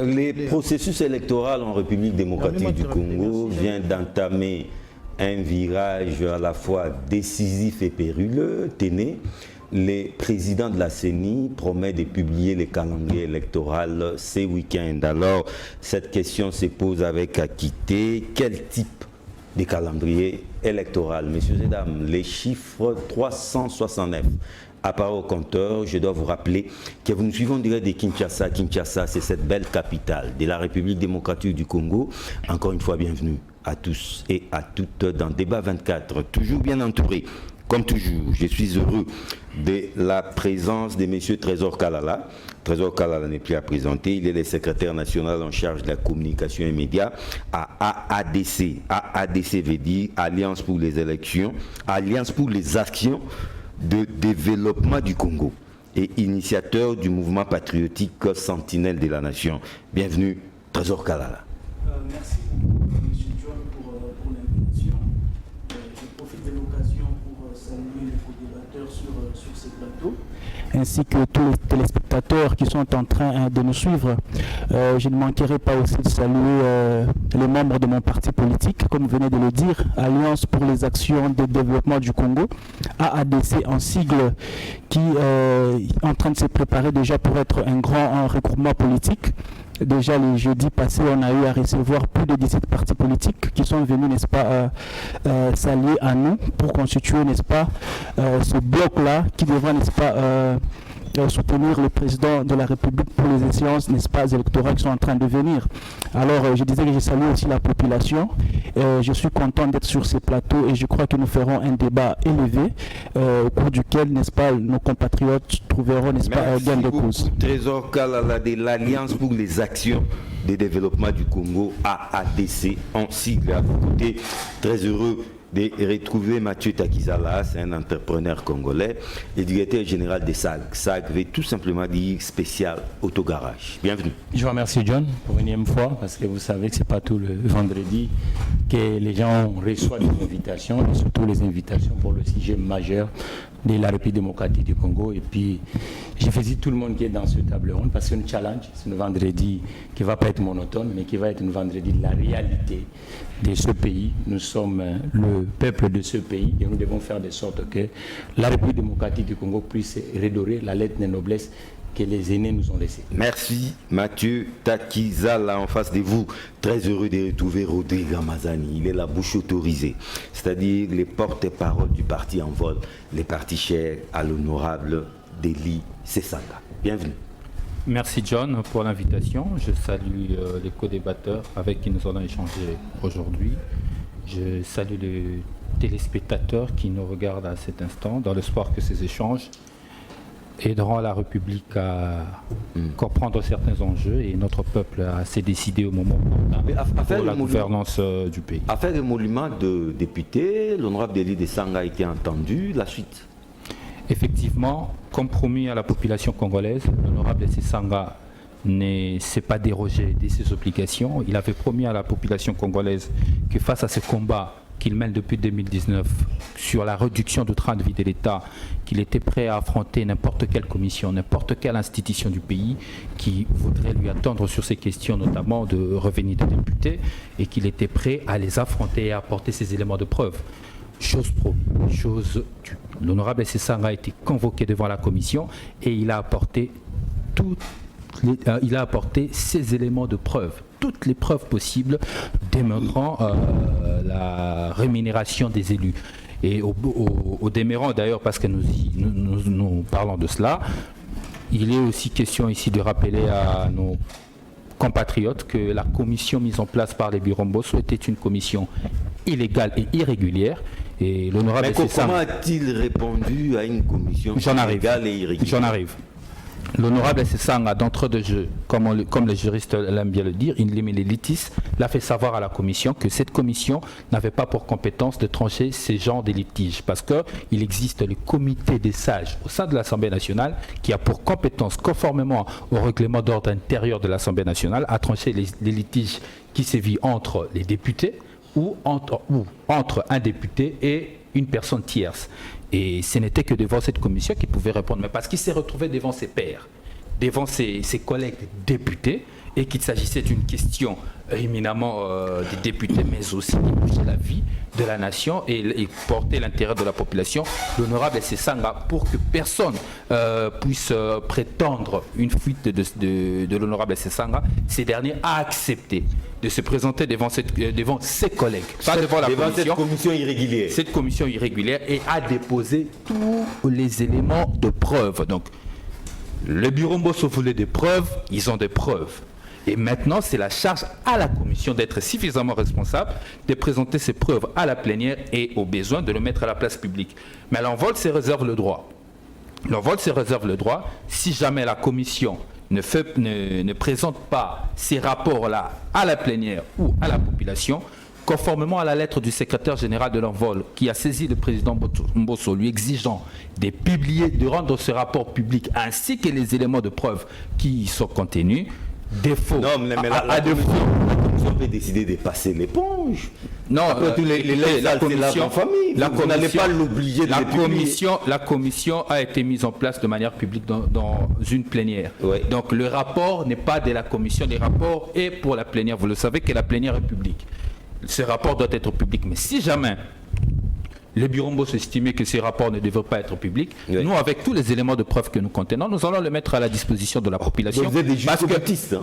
Les processus électoraux en République démocratique du Congo viennent d'entamer un virage à la fois décisif et périlleux. Tenez, le président de la CENI promet de publier les calendriers électoraux ces week-ends. Alors, cette question se pose avec acuité. Quel type de calendrier électoral? Messieurs et dames, les chiffres 369 apparaît au compteur. Je dois vous rappeler que vous nous suivez en direct de Kinshasa. Kinshasa, c'est cette belle capitale de la République démocratique du Congo. Encore une fois, bienvenue à tous et à toutes dans Débat 24. Toujours bien entouré, comme toujours. Je suis heureux de la présence de M. Trésor Kalala. Trésor Kalala n'est plus à présenter. Il est le secrétaire national en charge de la communication et médias à AADC. AADC veut dire Alliance pour les élections, Alliance pour les actions de développement du Congo et initiateur du mouvement patriotique Sentinelle de la Nation. Bienvenue, Trésor Kalala. Merci beaucoup, M. John, pour l'invitation. Je profite de l'occasion pour saluer les co-débatteurs sur ce plateau, ainsi que tous les téléspectateurs qui sont en train de nous suivre. Je ne manquerai pas aussi de saluer les membres de mon parti politique, comme vous venez de le dire, Alliance pour les actions de développement du Congo, AADC en sigle, qui est en train de se préparer déjà pour être un grand regroupement politique. Déjà, le jeudi passé, on a eu à recevoir plus de 17 partis politiques qui sont venus, n'est-ce pas, s'allier à nous pour constituer, n'est-ce pas, ce bloc-là qui devra, n'est-ce pas, soutenir le président de la République pour les échéances, n'est-ce pas, électorales qui sont en train de venir. Alors, je disais que je salue aussi la population. Je suis content d'être sur ces plateaux et je crois que nous ferons un débat élevé au cours duquel, n'est-ce pas, nos compatriotes trouveront, n'est-ce pas, gain de cause. Trésor Kalala de l'Alliance pour les actions de développement du Congo, AADC, en sigle. À vos côtés, très heureux de retrouver Mathieu Takizala, c'est un entrepreneur congolais et directeur général de SAG. SAG veut tout simplement dire spécial autogarage. Bienvenue. Je vous remercie John pour une énième fois parce que vous savez que ce n'est pas tout le vendredi que les gens reçoivent des invitations et surtout les invitations pour le sujet majeur de la République démocratique du Congo. Et puis, je félicite tout le monde qui est dans ce table ronde parce que c'est un challenge, c'est un vendredi qui ne va pas être monotone, mais qui va être un vendredi de la réalité de ce pays. Nous sommes le peuple de ce pays et nous devons faire de sorte que la République démocratique du Congo puisse redorer la lettre de noblesse que les aînés nous ont laissée. Merci Mathieu Takizala en face de vous. Très heureux de retrouver Rodrigue Amazani. Il est la bouche autorisée, c'est-à-dire les porte-parole du parti en vol, les partis chers à l'honorable Deli Sesanga. Bienvenue. Merci John pour l'invitation. Je salue les co-débatteurs avec qui nous allons échanger aujourd'hui. Je salue les téléspectateurs qui nous regardent à cet instant dans l'espoir que ces échanges aideront la République à comprendre certains enjeux et notre peuple à se décider au moment pour la gouvernance du pays. Affaire de monument de député, l'honorable Deli Sesanga a été entendu. La suite? Effectivement, comme promis à la population congolaise, l'honorable Sesanga ne s'est pas dérogé de ses obligations. Il avait promis à la population congolaise que face à ce combat qu'il mène depuis 2019 sur la réduction du train de vie de l'État, qu'il était prêt à affronter n'importe quelle commission, n'importe quelle institution du pays qui voudrait lui attendre sur ces questions, notamment de revenus des députés, et qu'il était prêt à les affronter et à apporter ces éléments de preuve. Chose promise, chose due. L'honorable Sesanga a été convoqué devant la commission et il a apporté ces éléments de preuve, toutes les preuves possibles démontrant la rémunération des élus. Et au demeurant d'ailleurs, parce que nous parlons de cela, il est aussi question ici de rappeler à nos compatriotes que la commission mise en place par les Biromboso était une commission illégale et irrégulière. Et l'honorable comment a-t-il répondu à une commission illégale et irrégulière? J'en arrive. L'honorable Sesanga, d'entrée de jeu, comme les juristes l'aiment bien le dire, il litis, l'a fait savoir à la commission que cette commission n'avait pas pour compétence de trancher ces genres de litiges, parce qu'il existe le comité des sages au sein de l'Assemblée nationale qui a pour compétence, conformément au règlement d'ordre intérieur de l'Assemblée nationale, à trancher les litiges qui sévissent entre les députés ou entre un député et une personne tierce. Et ce n'était que devant cette commission qu'il pouvait répondre. Mais parce qu'il s'est retrouvé devant ses pairs, devant ses collègues députés et qu'il s'agissait d'une question éminemment des députés, mais aussi qui touchait la vie de la nation et porter l'intérêt de la population, l'honorable Sesanga, pour que personne puisse prétendre une fuite de l'honorable Sesanga, ces derniers a accepté de se présenter devant ses collègues, pas devant la commission, cette commission irrégulière. Cette commission irrégulière, et a déposé tous les éléments de preuve. Donc, le bureau Mbosso voulait des preuves, ils ont des preuves. Et maintenant, c'est la charge à la commission d'être suffisamment responsable, de présenter ses preuves à la plénière et au besoin de le mettre à la place publique. Mais l'envol se réserve le droit. L'envol se réserve le droit, si jamais la commission ne présente pas ces rapports-là à la plénière ou à la population, conformément à la lettre du secrétaire général de l'envol qui a saisi le président Mbosso lui exigeant de publier, de rendre ce rapport public ainsi que les éléments de preuve qui y sont contenus. Défaut. Non, mais la commission peut décider de passer l'éponge. Non, la commission, vous n'allez pas l'obliger de les publier. La commission a été mise en place de manière publique dans une plénière. Oui. Donc le rapport n'est pas de la commission, le rapport est pour la plénière. Vous le savez que la plénière est publique. Ce rapport doit être public. Mais si jamais le bureau Mbosso estimait que ces rapports ne devraient pas être publics, oui, nous, avec tous les éléments de preuve que nous contenons, nous allons les mettre à la disposition de la population. Donc vous êtes des jusqu'au-boutistes.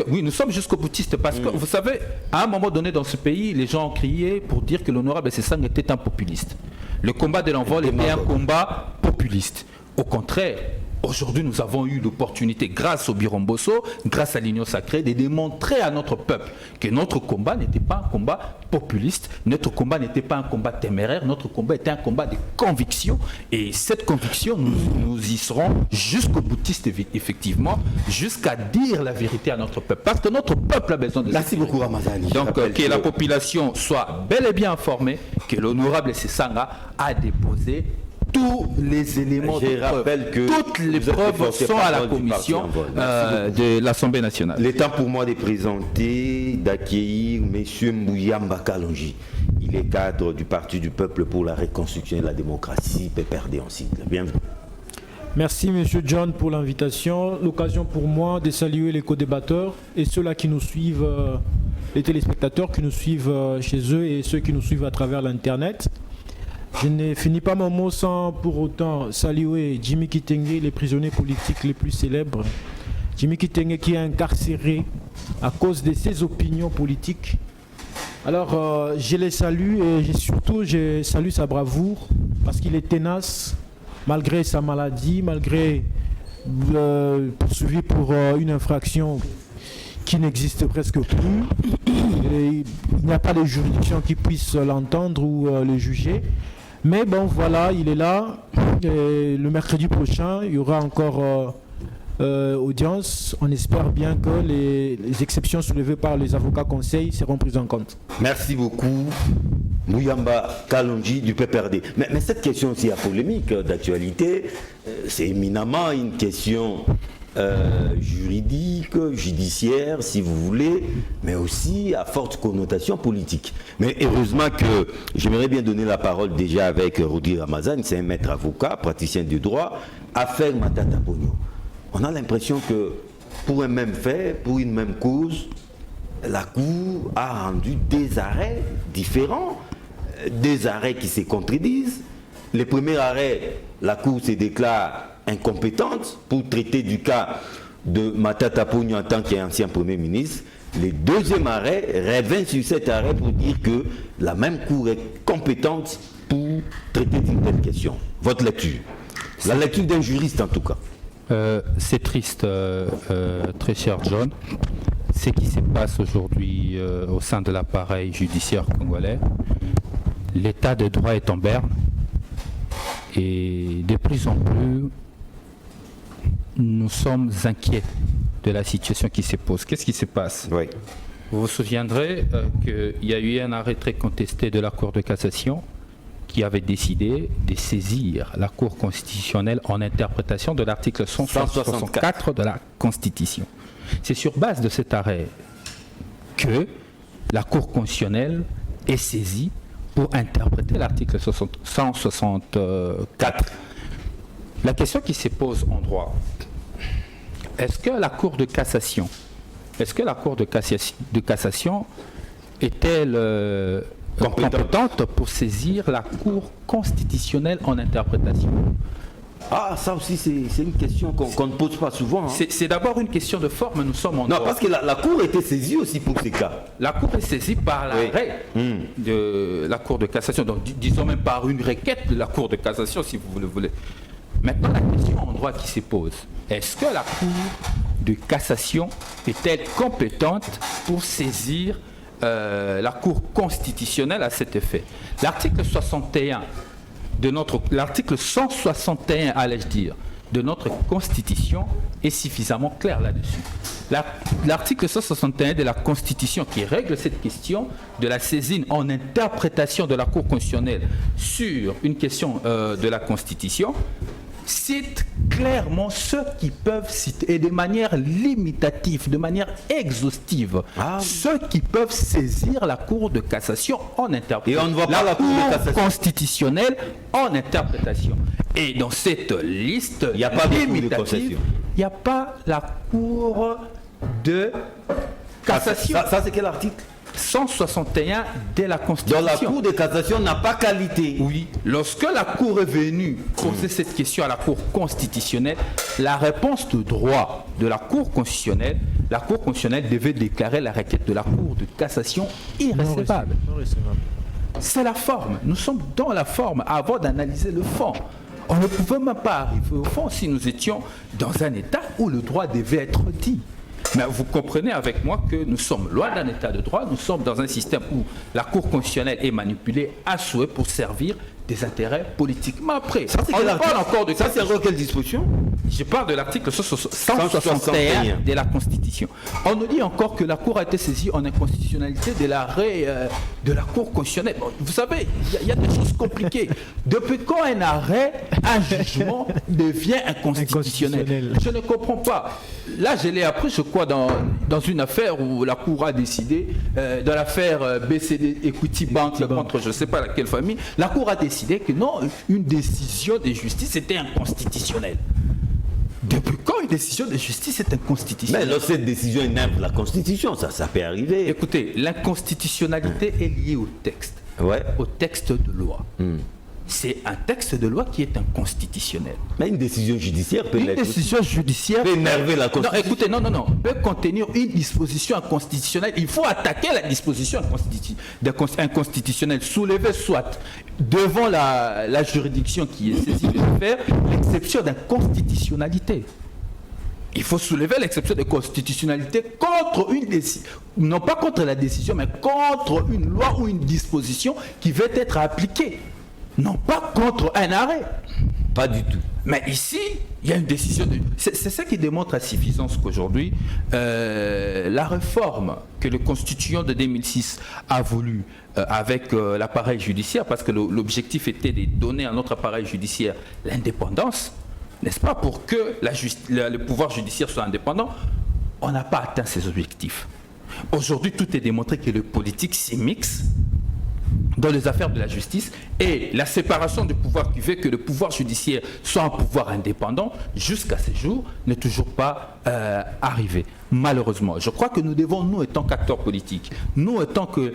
Oui, nous sommes jusqu'au-boutistes parce que, vous savez, à un moment donné dans ce pays, les gens ont crié pour dire que l'honorable Sesanga était un populiste. Le combat de l'envol était un combat populiste. Au contraire, aujourd'hui, nous avons eu l'opportunité, grâce au bureau Mbosso, grâce à l'Union sacrée, de démontrer à notre peuple que notre combat n'était pas un combat populiste, notre combat n'était pas un combat téméraire, notre combat était un combat de conviction. Et cette conviction, nous y serons jusqu'au boutiste, effectivement, jusqu'à dire la vérité à notre peuple. Parce que notre peuple a besoin de ça. Merci beaucoup, Ramazani. Donc, que la population soit bel et bien informée que l'honorable Sesanga a déposé tous les éléments de preuve. Toutes les preuves sont à la commission de l'Assemblée nationale. Le temps pour moi de présenter, d'accueillir M. Mouyamba Kalonji. Il est cadre du Parti du Peuple pour la Reconstruction et la Démocratie, PPRD en cycle. Bienvenue. Merci M. John pour l'invitation. L'occasion pour moi de saluer les co-débatteurs et ceux-là qui nous suivent, les téléspectateurs qui nous suivent chez eux et ceux qui nous suivent à travers l'Internet. Je ne finis pas mon mot sans pour autant saluer Jimmy Kitenge, les prisonniers politiques les plus célèbres. Jimmy Kitenge qui est incarcéré à cause de ses opinions politiques. Alors je les salue et surtout je salue sa bravoure parce qu'il est tenace malgré sa maladie, malgré poursuivi pour une infraction qui n'existe presque plus. Et il n'y a pas de juridiction qui puisse l'entendre ou le juger. Mais bon, voilà, il est là. Et le mercredi prochain, il y aura encore audience. On espère bien que les exceptions soulevées par les avocats conseils seront prises en compte. Merci beaucoup, Mouyamba Kalonji du PPRD. Mais cette question aussi à polémique d'actualité, c'est éminemment une question juridique, judiciaire, si vous voulez, mais aussi à forte connotation politique. Mais heureusement que j'aimerais bien donner la parole déjà avec Rudi Ramazani, c'est un maître avocat, praticien du droit, affaire Matata Ponyo. On a l'impression que pour un même fait, pour une même cause, la Cour a rendu des arrêts différents, des arrêts qui se contredisent. Le premier arrêt, la Cour se déclare incompétente pour traiter du cas de Matata Ponyo en tant qu'ancien Premier ministre. Le deuxième arrêt revient sur cet arrêt pour dire que la même Cour est compétente pour traiter d'une telle question. Votre lecture, la lecture d'un juriste en tout cas. C'est triste, très cher John, ce qui se passe aujourd'hui au sein de l'appareil judiciaire congolais. L'état de droit est en berne et de plus en plus nous sommes inquiets de la situation qui se pose. Qu'est-ce qui se passe? Oui. Vous vous souviendrez qu'il y a eu un arrêt très contesté de la Cour de cassation qui avait décidé de saisir la Cour constitutionnelle en interprétation de l'article 164 de la Constitution. C'est sur base de cet arrêt que la Cour constitutionnelle est saisie pour interpréter l'article 164. La question qui se pose en droit, est-ce que la Cour de cassation est-elle compétente pour saisir la Cour constitutionnelle en interprétation? Ah, ça aussi, c'est une question qu'on ne pose pas souvent. Hein. C'est d'abord une question de forme, nous sommes en droit. Non, parce que la Cour était saisie aussi pour ces cas. La Cour est saisie par l'arrêt de la Cour de cassation, donc disons même par une requête de la Cour de cassation, si vous le voulez. Maintenant, la question en droit qui se pose, est-ce que la Cour de cassation est-elle compétente pour saisir la Cour constitutionnelle à cet effet? L'article 61 l'article 161, allais-je dire, de notre Constitution est suffisamment clair là-dessus. L'article 161 de la Constitution qui règle cette question de la saisine en interprétation de la Cour constitutionnelle sur une question de la Constitution cite clairement ceux qui peuvent citer, et de manière limitative, de manière exhaustive, ceux qui peuvent saisir la Cour de cassation en interprétation. Et on ne voit pas la Cour de cassation constitutionnelle en interprétation. Et dans cette liste il n'y a pas limitative, il n'y a pas la Cour de cassation. Ça c'est quel article? 161 de la Constitution. Donc la Cour de cassation n'a pas qualité. Oui. Lorsque la Cour est venue poser cette question à la Cour constitutionnelle, la réponse de droit de la Cour constitutionnelle devait déclarer la requête de la Cour de cassation irrecevable. C'est la forme. Nous sommes dans la forme avant d'analyser le fond. On ne pouvait même pas arriver au fond si nous étions dans un état où le droit devait être dit. Mais vous comprenez avec moi que nous sommes loin d'un état de droit, nous sommes dans un système où la Cour constitutionnelle est manipulée à souhait pour servir des intérêts politiques. Mais après, on parle encore de... Ça, c'est encore quelle disposition? Je parle de l'article 161 de la Constitution. On nous dit encore que la Cour a été saisie en inconstitutionnalité de l'arrêt de la Cour constitutionnelle. Bon, vous savez, il y a des choses compliquées. Depuis quand un arrêt, un jugement devient inconstitutionnel? Je ne comprends pas. Là, je l'ai appris, je crois, dans une affaire où la Cour a décidé, dans l'affaire BCD Equity Bank contre je ne sais pas laquelle famille, la Cour a décidé que non, une décision de justice était inconstitutionnelle. Depuis quand une décision de justice est inconstitutionnelle? Mais lorsque cette décision énerve la Constitution, ça peut arriver. Écoutez, l'inconstitutionnalité est liée au texte, au texte de loi. C'est un texte de loi qui est inconstitutionnel. Mais une décision judiciaire peut énerver la Constitution. Non, écoutez, non, peut contenir une disposition inconstitutionnelle. Il faut attaquer la disposition inconstitutionnelle, soulever soit devant la juridiction qui est saisie de l'affaire l'exception d'inconstitutionnalité. Il faut soulever l'exception de constitutionnalité contre une décision, non pas contre la décision, mais contre une loi ou une disposition qui va être appliquée. Non pas contre un arrêt. Pas du tout. Mais ici, il y a une décision. C'est ça qui démontre à suffisance qu'aujourd'hui, la réforme que le constituant de 2006 a voulu avec l'appareil judiciaire, parce que l'objectif était de donner à notre appareil judiciaire l'indépendance, n'est-ce pas, pour que le pouvoir judiciaire soit indépendant, on n'a pas atteint ces objectifs. Aujourd'hui, tout est démontré que le politique s'immixe dans les affaires de la justice et la séparation du pouvoir qui fait que le pouvoir judiciaire soit un pouvoir indépendant jusqu'à ce jour n'est toujours pas arrivé. Malheureusement, je crois que nous devons, nous étant qu'acteurs politiques, nous étant que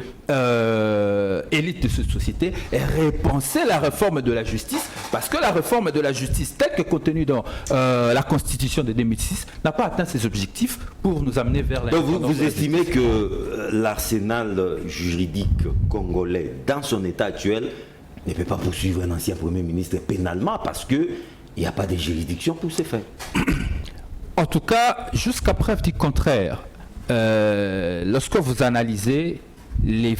élite de cette société, repenser la réforme de la justice, parce que la réforme de la justice telle que contenue dans la Constitution de 2006 n'a pas atteint ses objectifs pour nous amener vers la... Donc vous estimez que l'arsenal juridique congolais dans son état actuel ne peut pas poursuivre un ancien Premier ministre pénalement parce qu'il n'y a pas de juridiction pour ces faits? En tout cas, jusqu'à preuve du contraire, lorsque vous analysez la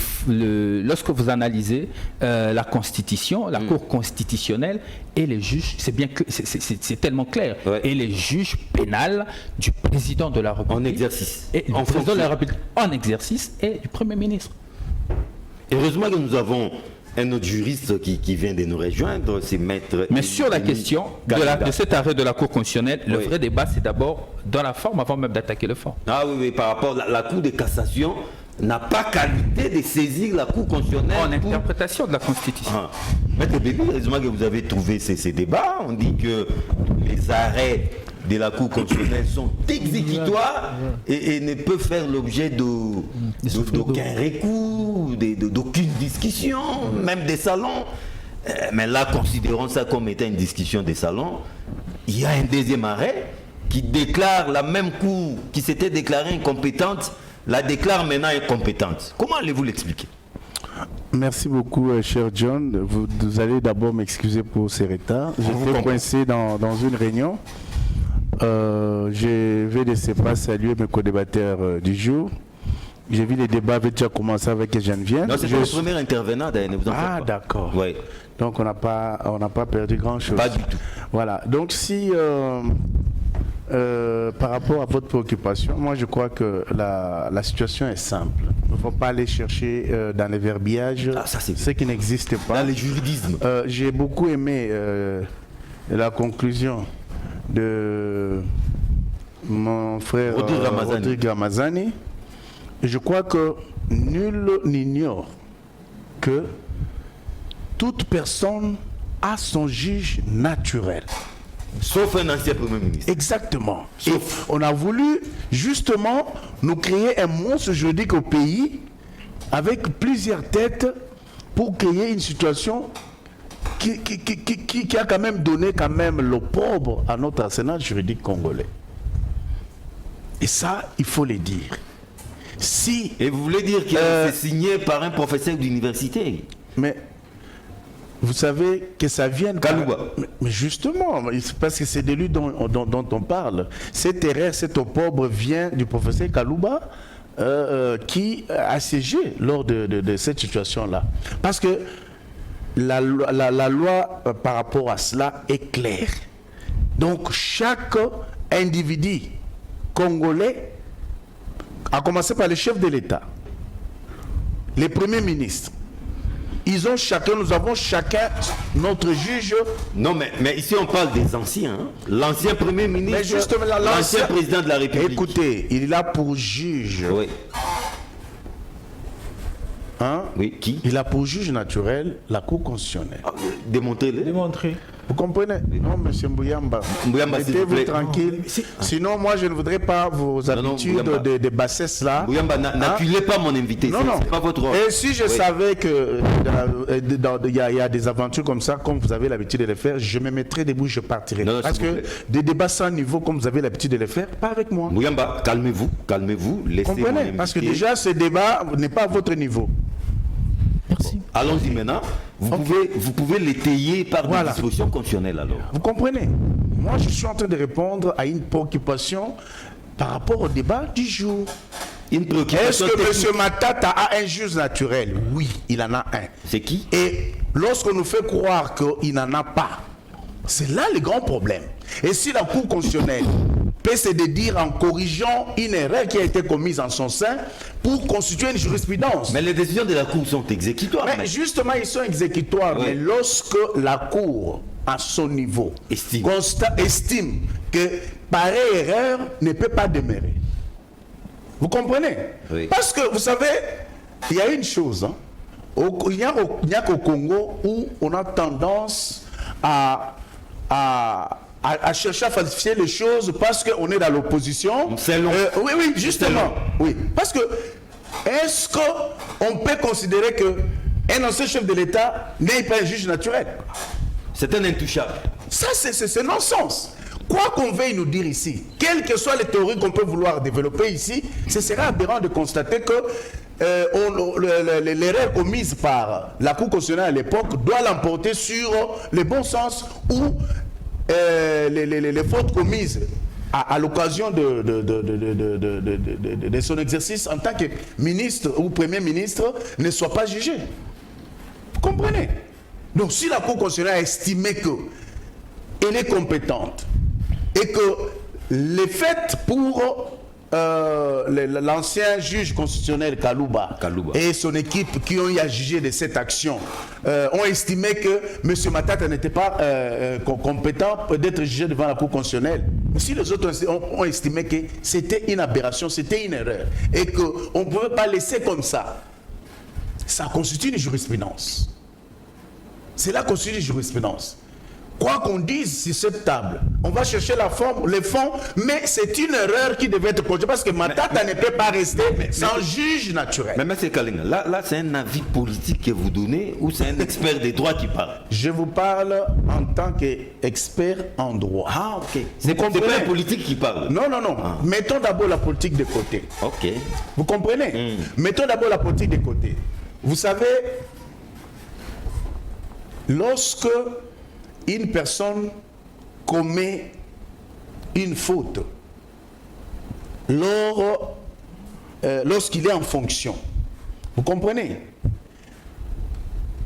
Constitution, la Cour constitutionnelle et les juges, c'est tellement clair, et les juges pénals du président de la République en exercice, en exercice et du Premier ministre. Heureusement que nous avons un autre juriste qui vient de nous rejoindre, c'est Maître... Mais sur la question de cet arrêt de la Cour constitutionnelle, le vrai débat, c'est d'abord dans la forme avant même d'attaquer le fond. Ah oui, par rapport à la Cour de cassation n'a pas qualité de saisir la Cour constitutionnelle en interprétation de la Constitution. Maître Bébi, heureusement que vous avez trouvé ces débats. On dit que les arrêts de la Cour constitutionnelle sont exécutoires et ne peuvent faire l'objet d'aucun recours, d'aucune discussion, même des salons. Mais là, considérons ça comme étant une discussion des salons. Il y a un deuxième arrêt qui déclare la même Cour qui s'était déclarée incompétente, la déclare maintenant incompétente. Comment allez-vous l'expliquer? Merci beaucoup, cher John. Vous allez d'abord m'excuser pour ces retards. J'étais coincé dans une réunion. Je vais laisser pas saluer mes co-débatteurs du jour. J'ai vu les débats avaient déjà commencé avec Geneviève. Non, c'est le premier intervenant, d'ailleurs. Ah, d'accord. Oui. Donc, on n'a pas perdu grand-chose. Pas du tout. Voilà. Donc, si, par rapport à votre préoccupation, moi, je crois que la situation est simple. Il ne faut pas aller chercher dans les verbiages ce qui n'existe pas. Dans les juridismes. J'ai beaucoup aimé la conclusion de mon frère Rodrigue Ramazani. Et je crois que nul n'ignore que toute personne a son juge naturel. Sauf un ancien Premier ministre. Exactement. Et on a voulu justement nous créer un monstre juridique au pays avec plusieurs têtes pour créer une situation qui a quand même donné l'opprobre à notre arsenal juridique congolais. Et ça, il faut le dire. Et vous voulez dire qu'il c'est signé par un professeur d'université? Mais vous savez que ça vient de Kalouba. Mais justement, parce que c'est de lui dont on parle. Cette erreur, cet opprobre vient du professeur Kalouba qui a siégé lors de cette situation-là. Parce que la loi par rapport à cela est claire. Donc chaque individu congolais, à commencer par les chefs de l'État, les premiers ministres, nous avons chacun notre juge. Non, mais ici on parle des anciens. Hein. L'ancien Premier ministre, l'ancien président de la République. Écoutez, il est là pour juge. Oui. Hein? Oui, qui? Il a pour juge naturel la Cour constitutionnelle. Démontrez-le. Démontrez. Vous comprenez? Non, monsieur Mbouyamba. Mettez-vous tranquille. Sinon, moi, je ne voudrais pas vos habitudes de bassesse là. Mbouyamba, n'acculez pas mon invité. Non, non. C'est pas votre rôle. Et si je savais que il y a des aventures comme ça, comme vous avez l'habitude de les faire, je me mettrais debout, je partirais. Non, parce que des débats sans niveau, comme vous avez l'habitude de les faire, pas avec moi. Mbouyamba, calmez-vous, laissez mon invité. Parce que déjà, ce débat n'est pas à votre niveau. Merci. Allons-y maintenant. Vous pouvez l'étayer par des dispositions constitutionnelles alors. Vous comprenez? Moi, je suis en train de répondre à une préoccupation par rapport au débat du jour. Une préoccupation. Est-ce que M. Matata a un juge naturel? Oui, il en a un. C'est qui? Et lorsqu'on nous fait croire qu'il n'en a pas, c'est là le grand problème. Et si la Cour constitutionnelle peut se dire en corrigeant une erreur qui a été commise en son sein pour constituer une jurisprudence. Mais les décisions de la Cour sont exécutoires. Mais justement, ils sont exécutoires. Oui. Mais lorsque la Cour, à son niveau, estime que pareille erreur ne peut pas demeurer. Vous comprenez? Oui. Parce que, vous savez, il y a une chose. Hein, il n'y a qu'au Congo où on a tendance à chercher à falsifier les choses parce qu'on est dans l'opposition. C'est long. Oui, justement. Oui. Parce que, est-ce qu'on peut considérer qu'un ancien chef de l'État n'est pas un juge naturel? C'est un intouchable. Ça, c'est non-sens. Quoi qu'on veuille nous dire ici, quelles que soient les théories qu'on peut vouloir développer ici, ce serait aberrant de constater que l'erreur commise par la Cour constitutionnelle à l'époque doit l'emporter sur le bon sens ou les fautes commises à l'occasion de son exercice en tant que ministre ou premier ministre ne soient pas jugées. Vous comprenez? Donc si la Cour constitutionnelle a estimé qu'elle est compétente et que les faits pour l'ancien juge constitutionnel Kalouba et son équipe qui ont eu à juger de cette action ont estimé que M. Matata n'était pas compétent d'être jugé devant la Cour constitutionnelle. Mais si les autres ont estimé que c'était une aberration, c'était une erreur et qu'on ne pouvait pas laisser comme ça, ça constitue une jurisprudence. Cela constitue une jurisprudence. quoi qu'on dise sur cette table, on va chercher la forme, les fonds, mais c'est une erreur qui devait être corrigée parce que Matata ne peut pas rester sans juge naturel. Mais M. Kalinga, là c'est un avis politique que vous donnez ou c'est un expert des droits qui parle? Je vous parle en tant qu'expert en droit. Ah, ok. C'est Vous pas comprenez? un politique qui parle. Non. Mettons d'abord la politique de côté. Ok. Vous comprenez? Mettons d'abord la politique de côté. Vous savez, lorsque une personne commet une faute, lorsqu'il est en fonction, vous comprenez?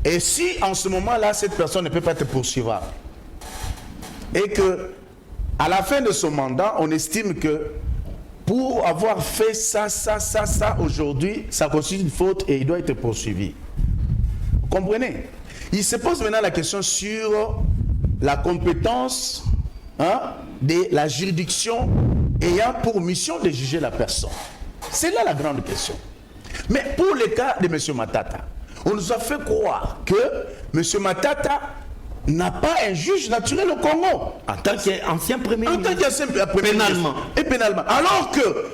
Et si en ce moment-là, cette personne ne peut pas être poursuivable, et que à la fin de son mandat, on estime que pour avoir fait ça, aujourd'hui, ça constitue une faute et il doit être poursuivi. Vous comprenez? Il se pose maintenant la question sur la compétence de la juridiction ayant pour mission de juger la personne. C'est là la grande question. Mais pour le cas de M. Matata, on nous a fait croire que M. Matata n'a pas un juge naturel au Congo. En tant qu'ancien premier En tant ministre. qu'ancien premier Pénalement. ministre. Et pénalement. Alors que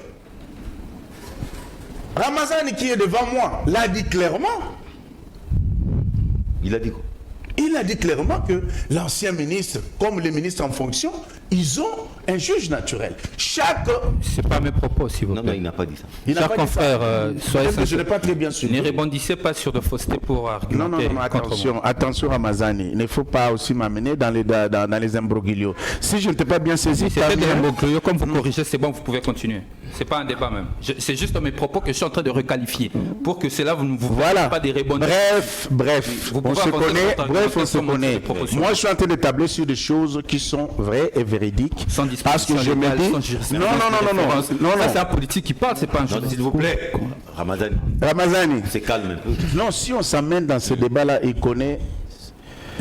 Ramazani qui est devant moi l'a dit clairement. Il a dit quoi? Il a dit clairement que l'ancien ministre, comme les ministres en fonction, ils ont un juge naturel. Chaque... C'est pas mes propos, s'il vous plaît. Non, il n'a pas dit ça. Il n'a Chers pas dit ça. confrères, soyez Je sincères. n'ai pas très bien suivi. Ne rebondissez pas sur de faussetés pour argumenter contre moi. attention Ramazani. Il ne faut pas aussi m'amener dans les imbroglios. Si je ne t'ai pas bien saisi, Si c'était des imbroglios, comme vous corrigez, c'est bon, vous pouvez continuer. C'est pas un débat même. C'est juste mes propos que je suis en train de requalifier pour que cela vous ne vous voilà. fassiez pas des rebondissements. Bref, Vous on pouvez se avancer connaît. votre Bref, on se argumentation, connaît. des propositions. Moi, je suis en train de tabler sur des choses qui sont vraies et véridiques. Sans Parce que je me légale, dis... sans jurisprudence, Non. Ça, c'est un politique qui parle, c'est pas un Non, journaliste. s'il vous plaît. Ramadan, Ramazani. c'est calme un peu. Non, si on s'amène dans ce débat-là, il connaît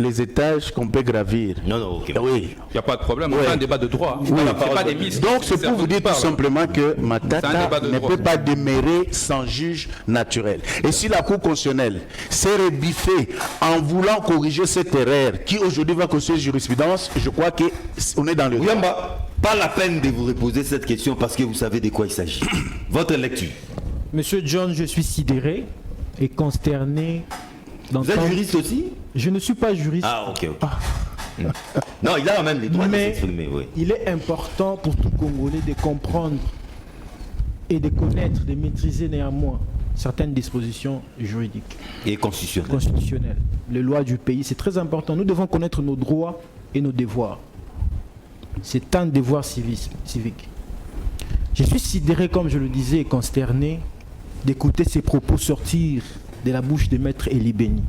les étages qu'on peut gravir. Non, ok. Oui. Il n'y a pas de problème, on Ouais. fait un débat de droit. Oui. C'est pas des mises. Donc c'est pour vous dire tout simplement que C'est un Matata débat de ne droit. peut pas demeurer sans juge naturel. Et si la Cour constitutionnelle s'est rebiffée en voulant corriger cette erreur qui aujourd'hui va constituer jurisprudence, je crois qu'on est dans le droit. Ouyamba, pas la peine de vous reposer cette question parce que vous savez de quoi il s'agit. Votre lecture. Monsieur John, je suis sidéré et consterné Vous êtes juriste aussi? Je ne suis pas juriste. Ah, ok. Non, il a même les droits de Mais s'exprimer, oui. il est important pour tout Congolais de comprendre et de connaître, de maîtriser néanmoins certaines dispositions juridiques, Et constitutionnel. constitutionnelles, les lois du pays. C'est très important. Nous devons connaître nos droits et nos devoirs. C'est un devoir civique. Je suis sidéré, comme je le disais, et consterné d'écouter ces propos sortir de la bouche de Maître Eli Beni.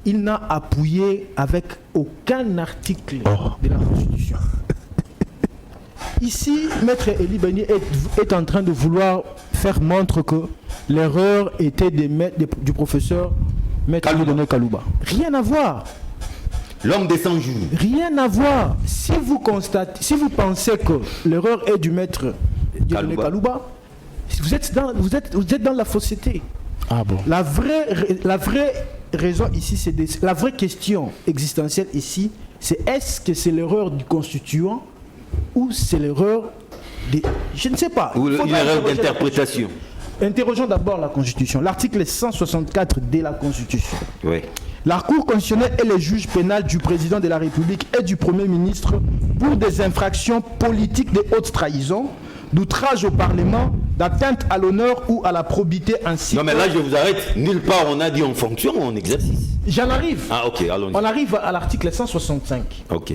Il n'a appuyé avec aucun article de la Constitution. Ici, Maître Eli Beni est en train de vouloir faire montre que l'erreur était du professeur Maître Dieudonné Kalouba. Rien à voir. L'homme des 100 jours. Rien à voir. Si vous pensez que l'erreur est du Maître Dieudonné Kalouba, vous êtes dans la fausseté. Ah bon. La vraie raison ici, la vraie question existentielle ici, c'est est-ce que c'est l'erreur du constituant ou c'est l'erreur des... Je ne sais pas. Ou Il une faudra erreur interroger la d'interprétation. Constitution. Interrogeons d'abord la Constitution. L'article 164 de la Constitution. Oui. La Cour constitutionnelle est le juge pénal du président de la République et du Premier ministre pour des infractions politiques de haute trahison, d'outrage au Parlement, d'atteinte à l'honneur ou à la probité ainsi. Non, mais là, je vous arrête. Nulle part on a dit en fonction ou en exercice. J'en arrive. Ah, ok, allons-y. On arrive à l'article 165 Ok.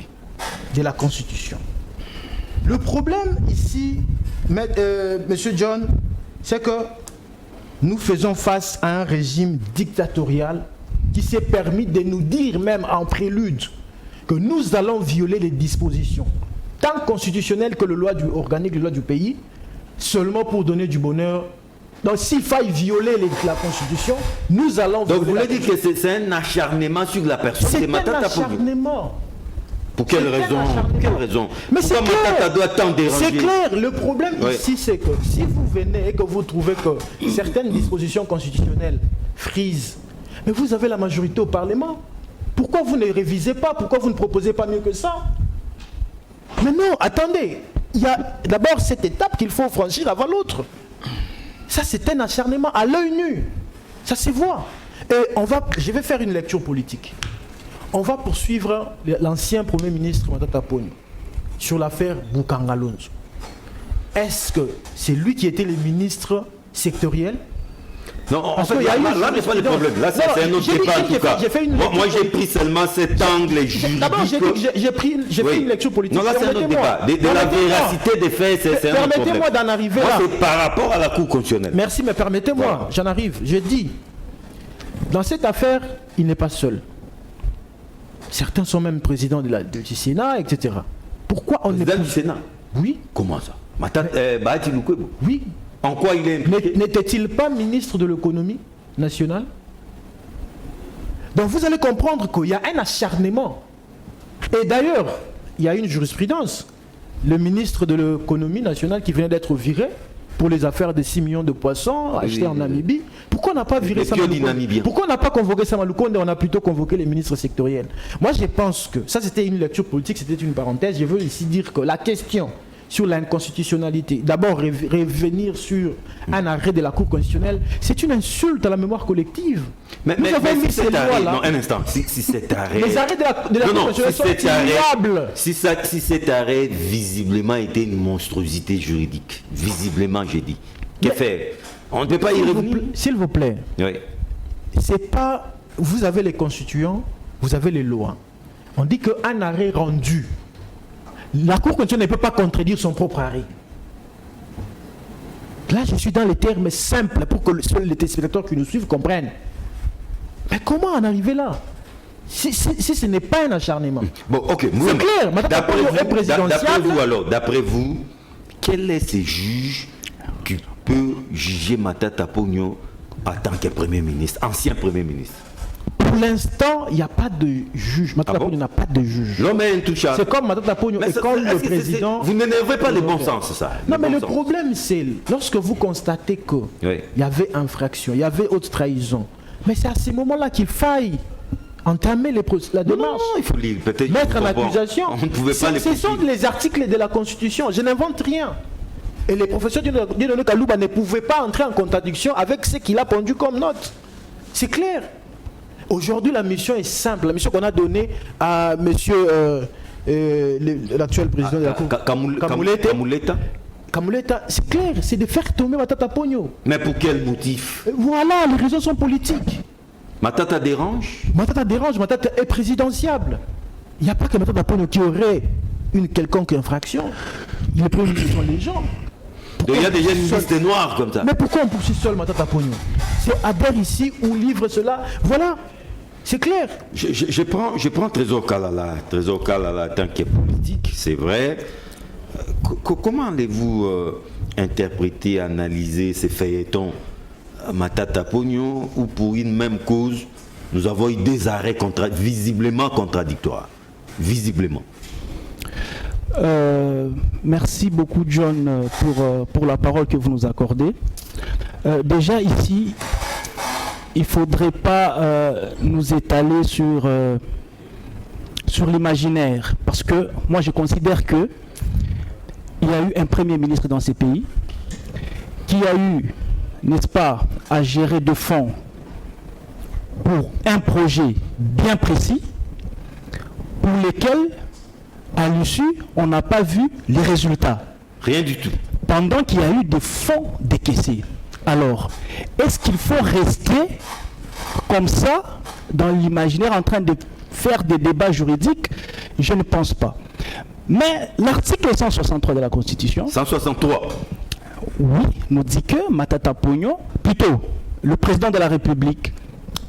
de la Constitution. Le problème ici, Monsieur John, c'est que nous faisons face à un régime dictatorial qui s'est permis de nous dire même en prélude que nous allons violer les dispositions tant constitutionnelles que les lois organiques, les lois du pays, seulement pour donner du bonheur. Donc s'il faille violer la Constitution, nous allons Donc violer vous la voulez dire que c'est un acharnement sur la personne C'est de un Matata pour vous? acharnement. Pour quelle C'est un raison? acharnement. Pour quelle raison? Mais c'est Pourquoi Matata clair. doit tant déranger? C'est clair. Le problème Ouais. ici, c'est que si vous venez et que vous trouvez que certaines dispositions constitutionnelles frisent, mais vous avez la majorité au Parlement. Pourquoi vous ne révisez pas? Pourquoi vous ne proposez pas mieux que ça? Mais non, attendez. Il y a d'abord cette étape qu'il faut franchir avant l'autre. Ça, c'est un acharnement à l'œil nu. Ça se voit. Et je vais faire une lecture politique. On va poursuivre l'ancien Premier ministre Matata Ponyo sur l'affaire Boukangalonzo. Est-ce que c'est lui qui était le ministre sectoriel? Non, en fait, là n'est pas le problème. Là, c'est un autre débat en tout cas. Moi, j'ai pris seulement cet angle juridique. D'abord, j'ai fait une lecture politique. Non, là, c'est un autre débat. De la véracité des faits, c'est un autre problème. Permettez-moi d'en arriver là. Moi, c'est par rapport à la Cour constitutionnelle. Merci, mais permettez-moi, j'en arrive. J'ai dit, dans cette affaire, il n'est pas seul. Certains sont même présidents du Sénat, etc. Pourquoi on n'est pas... Président du Sénat? Oui. Comment ça? Bahati Lukwebo? Oui. En quoi il est impliqué? N'était-il pas ministre de l'économie nationale? Donc vous allez comprendre qu'il y a un acharnement. Et d'ailleurs, il y a une jurisprudence. Le ministre de l'économie nationale qui vient d'être viré pour les affaires de 6 millions de poissons achetés en Namibie. Pourquoi on n'a pas viré Sama Lukonde? Pourquoi on n'a pas convoqué Sama Lukonde et on a plutôt convoqué les ministres sectoriels? Moi je pense que, ça c'était une lecture politique, c'était une parenthèse, je veux ici dire que la question sur l'inconstitutionnalité, d'abord revenir sur un arrêt de la Cour constitutionnelle, c'est une insulte à la mémoire collective. Mais si cet arrêt, non, un instant, si cet arrêt... Les arrets de la Cour constitutionnelle sont ignorables. Si cet arrêt visiblement était une monstruosité juridique, visiblement j'ai dit, que faire? On ne peut pas y revenir. S'il vous plaît, oui. C'est pas... Vous avez les constituants, vous avez les lois. On dit qu'un arrêt rendu, la Cour constitutionnelle ne peut pas contredire son propre arrêt. Là, je suis dans les termes simples pour que seuls les téléspectateurs qui nous suivent comprennent. Mais comment en arriver là? Si ce n'est pas un acharnement. Bon, ok. C'est clair. D'après vous, quel est ce juge qui peut juger Matata Ponyo en tant que Premier ministre, ancien Premier ministre? Pour l'instant, il n'y a pas de juge. Matata Ponyo n'a pas de juge. L'homme est intouchable. C'est comme Matata Ponyo et comme le président. Vous n'énervez pas le bon sens, ça. Non, mais le problème, c'est lorsque vous constatez qu'il y avait infraction, il y avait haute trahison. Mais c'est à ce moment-là qu'il faille entamer la démarche. Non, il faut lire, peut-être mettre en accusation. On ne pouvait pas les ce sont les articles de la Constitution. Je n'invente rien. Et les professeurs Dieudonné Kalouba ne pouvaient pas entrer en contradiction avec ce qu'il a pondu comme note. C'est clair. Aujourd'hui, la mission est simple. La mission qu'on a donnée à monsieur l'actuel président de la Cour, Kamuleta, c'est clair, c'est de faire tomber Matata Ponyo. Mais pour quel motif? Voilà, les raisons sont politiques. Matata dérange? Matata dérange, Matata est présidentiable. Il n'y a pas que Matata Ponyo qui aurait une quelconque infraction. Les premiers ministres sont les gens. Il y a déjà une liste noire comme ça. Mais pourquoi on poursuit seul Matata Ponyo? C'est adhère ici ou livre cela. Voilà, c'est clair. Je prends Trésor Kalala tant qu'il est politique, c'est vrai. Comment allez-vous interpréter, analyser ces feuilletons Matata Ponyo où pour une même cause, nous avons eu des arrêts visiblement contradictoires? Visiblement. Merci beaucoup John pour la parole que vous nous accordez. Déjà ici, il ne faudrait pas nous étaler sur l'imaginaire, parce que moi je considère que il y a eu un Premier ministre dans ces pays qui a eu, n'est-ce pas, à gérer de fonds pour un projet bien précis, pour lesquels à l'issue, on n'a pas vu les résultats. Rien du tout. Pendant qu'il y a eu des fonds décaissés. Alors, est-ce qu'il faut rester comme ça, dans l'imaginaire, en train de faire des débats juridiques? Je ne pense pas. Mais l'article 163 de la Constitution... 163. Oui, nous dit que Matata Ponyo, plutôt le président de la République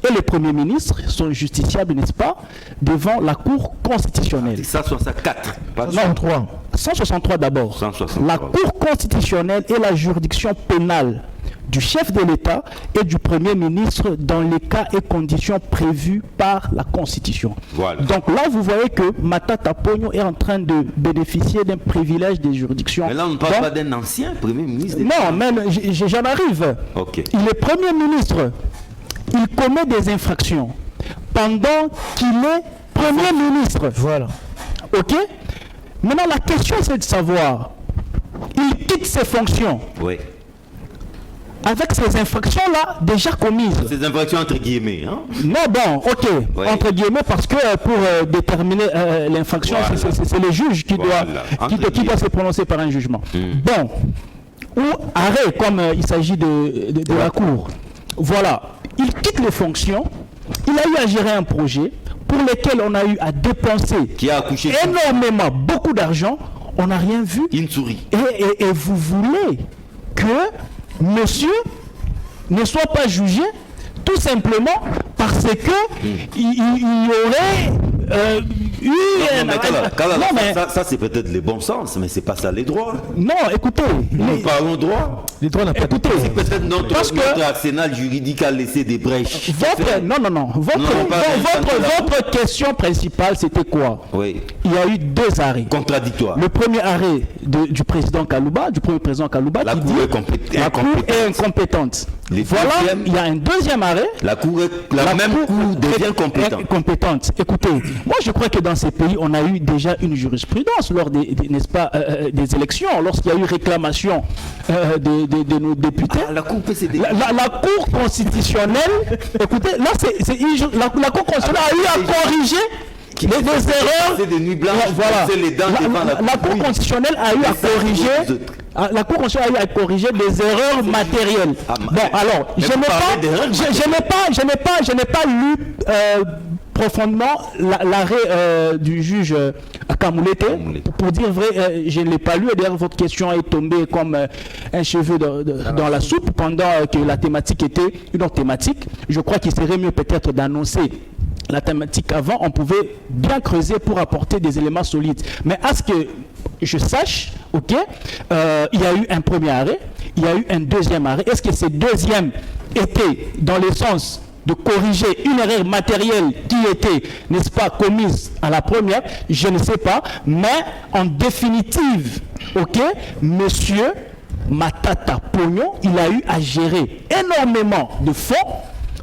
et les premiers ministres sont justiciables, n'est-ce pas, devant la Cour constitutionnelle. 164, pas 163. 163 d'abord. 163. La Cour constitutionnelle est la juridiction pénale du chef de l'État et du Premier ministre dans les cas et conditions prévus par la Constitution. Voilà. Donc là, vous voyez que Matata Ponyo est en train de bénéficier d'un privilège des juridictions. Mais là, on ne parle pas d'un ancien Premier ministre. Non, même, j'en arrive. Okay. Il est Premier ministre. Il commet des infractions. pendant qu'il est Premier ministre. Voilà. Ok? Maintenant, la question, c'est de savoir, il quitte ses fonctions Oui. avec ces infractions-là déjà commises. Ces infractions entre guillemets. Hein? Non, bon, ok, Oui. entre guillemets, parce que pour déterminer l'infraction, Voilà. c'est le juge qui Voilà. qui doit se prononcer par un jugement. Bon, ou arrêt, comme il s'agit de la Cour. Voilà, il quitte les fonctions, il a eu à gérer un projet pour lequel on a eu à dépenser Qui a accouché énormément, beaucoup d'argent, on n'a rien vu. une souris. Et vous voulez que monsieur ne soit pas jugé tout simplement parce que il y aurait eu Non, mais Kalala, Non, mais- ça c'est peut-être le bon sens, mais c'est pas ça les droits. non, écoutez, Nous parlons droit. Les droits n'ont pas de écoutez, Peut-être notre, parce que notre arsenal juridique a laissé des brèches. votre question principale, c'était quoi? Oui, Il y a eu deux arrêts. contradictoire. Le premier arrêt du président Kalouba, qui La dit Cour est la Cour est incompétente. Les Voilà, deuxièmes- il y a un deuxième arrêt. La Cour devient compétente. Compétente. Écoutez, moi je crois que dans ces pays, on a eu déjà une jurisprudence lors n'est-ce pas, des élections, lorsqu'il y a eu réclamation de nos députés. Ah, la Cour peut s'aider. La Cour constitutionnelle, écoutez, là, la Cour constitutionnelle a eu à corriger les erreurs. C'est des nuits blanches, Voilà. c'est les dents devant la La Cour Oui. constitutionnelle a eu à ça, corriger. vous autres. La Cour constitutionnelle a eu à corriger des erreurs matérielles. Ah, Bon, alors, mais je vous n'ai parlez d'erreurs je n'ai pas lu profondément l'arrêt du juge Kamulete. Pour dire vrai, je ne l'ai pas lu. Et d'ailleurs, votre question est tombée comme un cheveu dans la soupe pendant que la thématique était une autre thématique. Je crois qu'il serait mieux peut-être d'annoncer la thématique avant. On pouvait bien creuser pour apporter des éléments solides. Mais à ce que je sache, ok, il y a eu un premier arrêt, il y a eu un deuxième arrêt. Est-ce que ces deuxièmes étaient dans le sens de corriger une erreur matérielle qui était, n'est-ce pas, commise à la première? Je ne sais pas. Mais en définitive, ok, monsieur Matata Pognon, il a eu à gérer énormément de fonds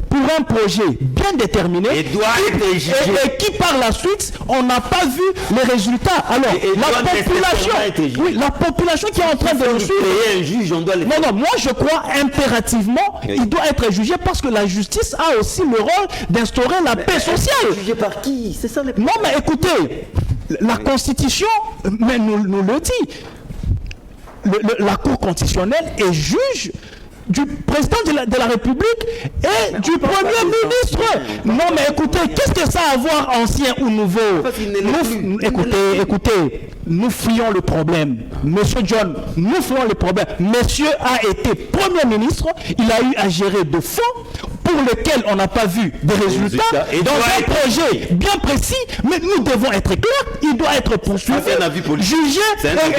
pour un projet bien déterminé Et doit être jugé. et qui par la suite, on n'a pas vu les résultats. Alors, Et doit nécessairement être jugé. oui, la population qui est en train de le suivre. Et un juge, on doit les... Non, moi je crois impérativement, Oui. il doit être jugé parce que la justice a aussi le rôle d'instaurer la paix sociale. Jugé par qui? C'est ça les... Non, mais écoutez, la Constitution mais nous le dit. La Cour constitutionnelle est juge du président de la République et du Premier ministre. Non, mais écoutez, qu'est-ce que ça a à voir ancien ou nouveau? Parce qu'il ne l'est plus. Écoutez, nous fuyons le problème. Monsieur John, nous fuyons le problème. Monsieur a été Premier ministre, il a eu à gérer de fonds pour lesquels on n'a pas vu des résultats Et dans doit un être projet bien précis, mais nous devons être clairs, il doit être poursuivi, Ça, c'est un avis politique. jugé C'est un avis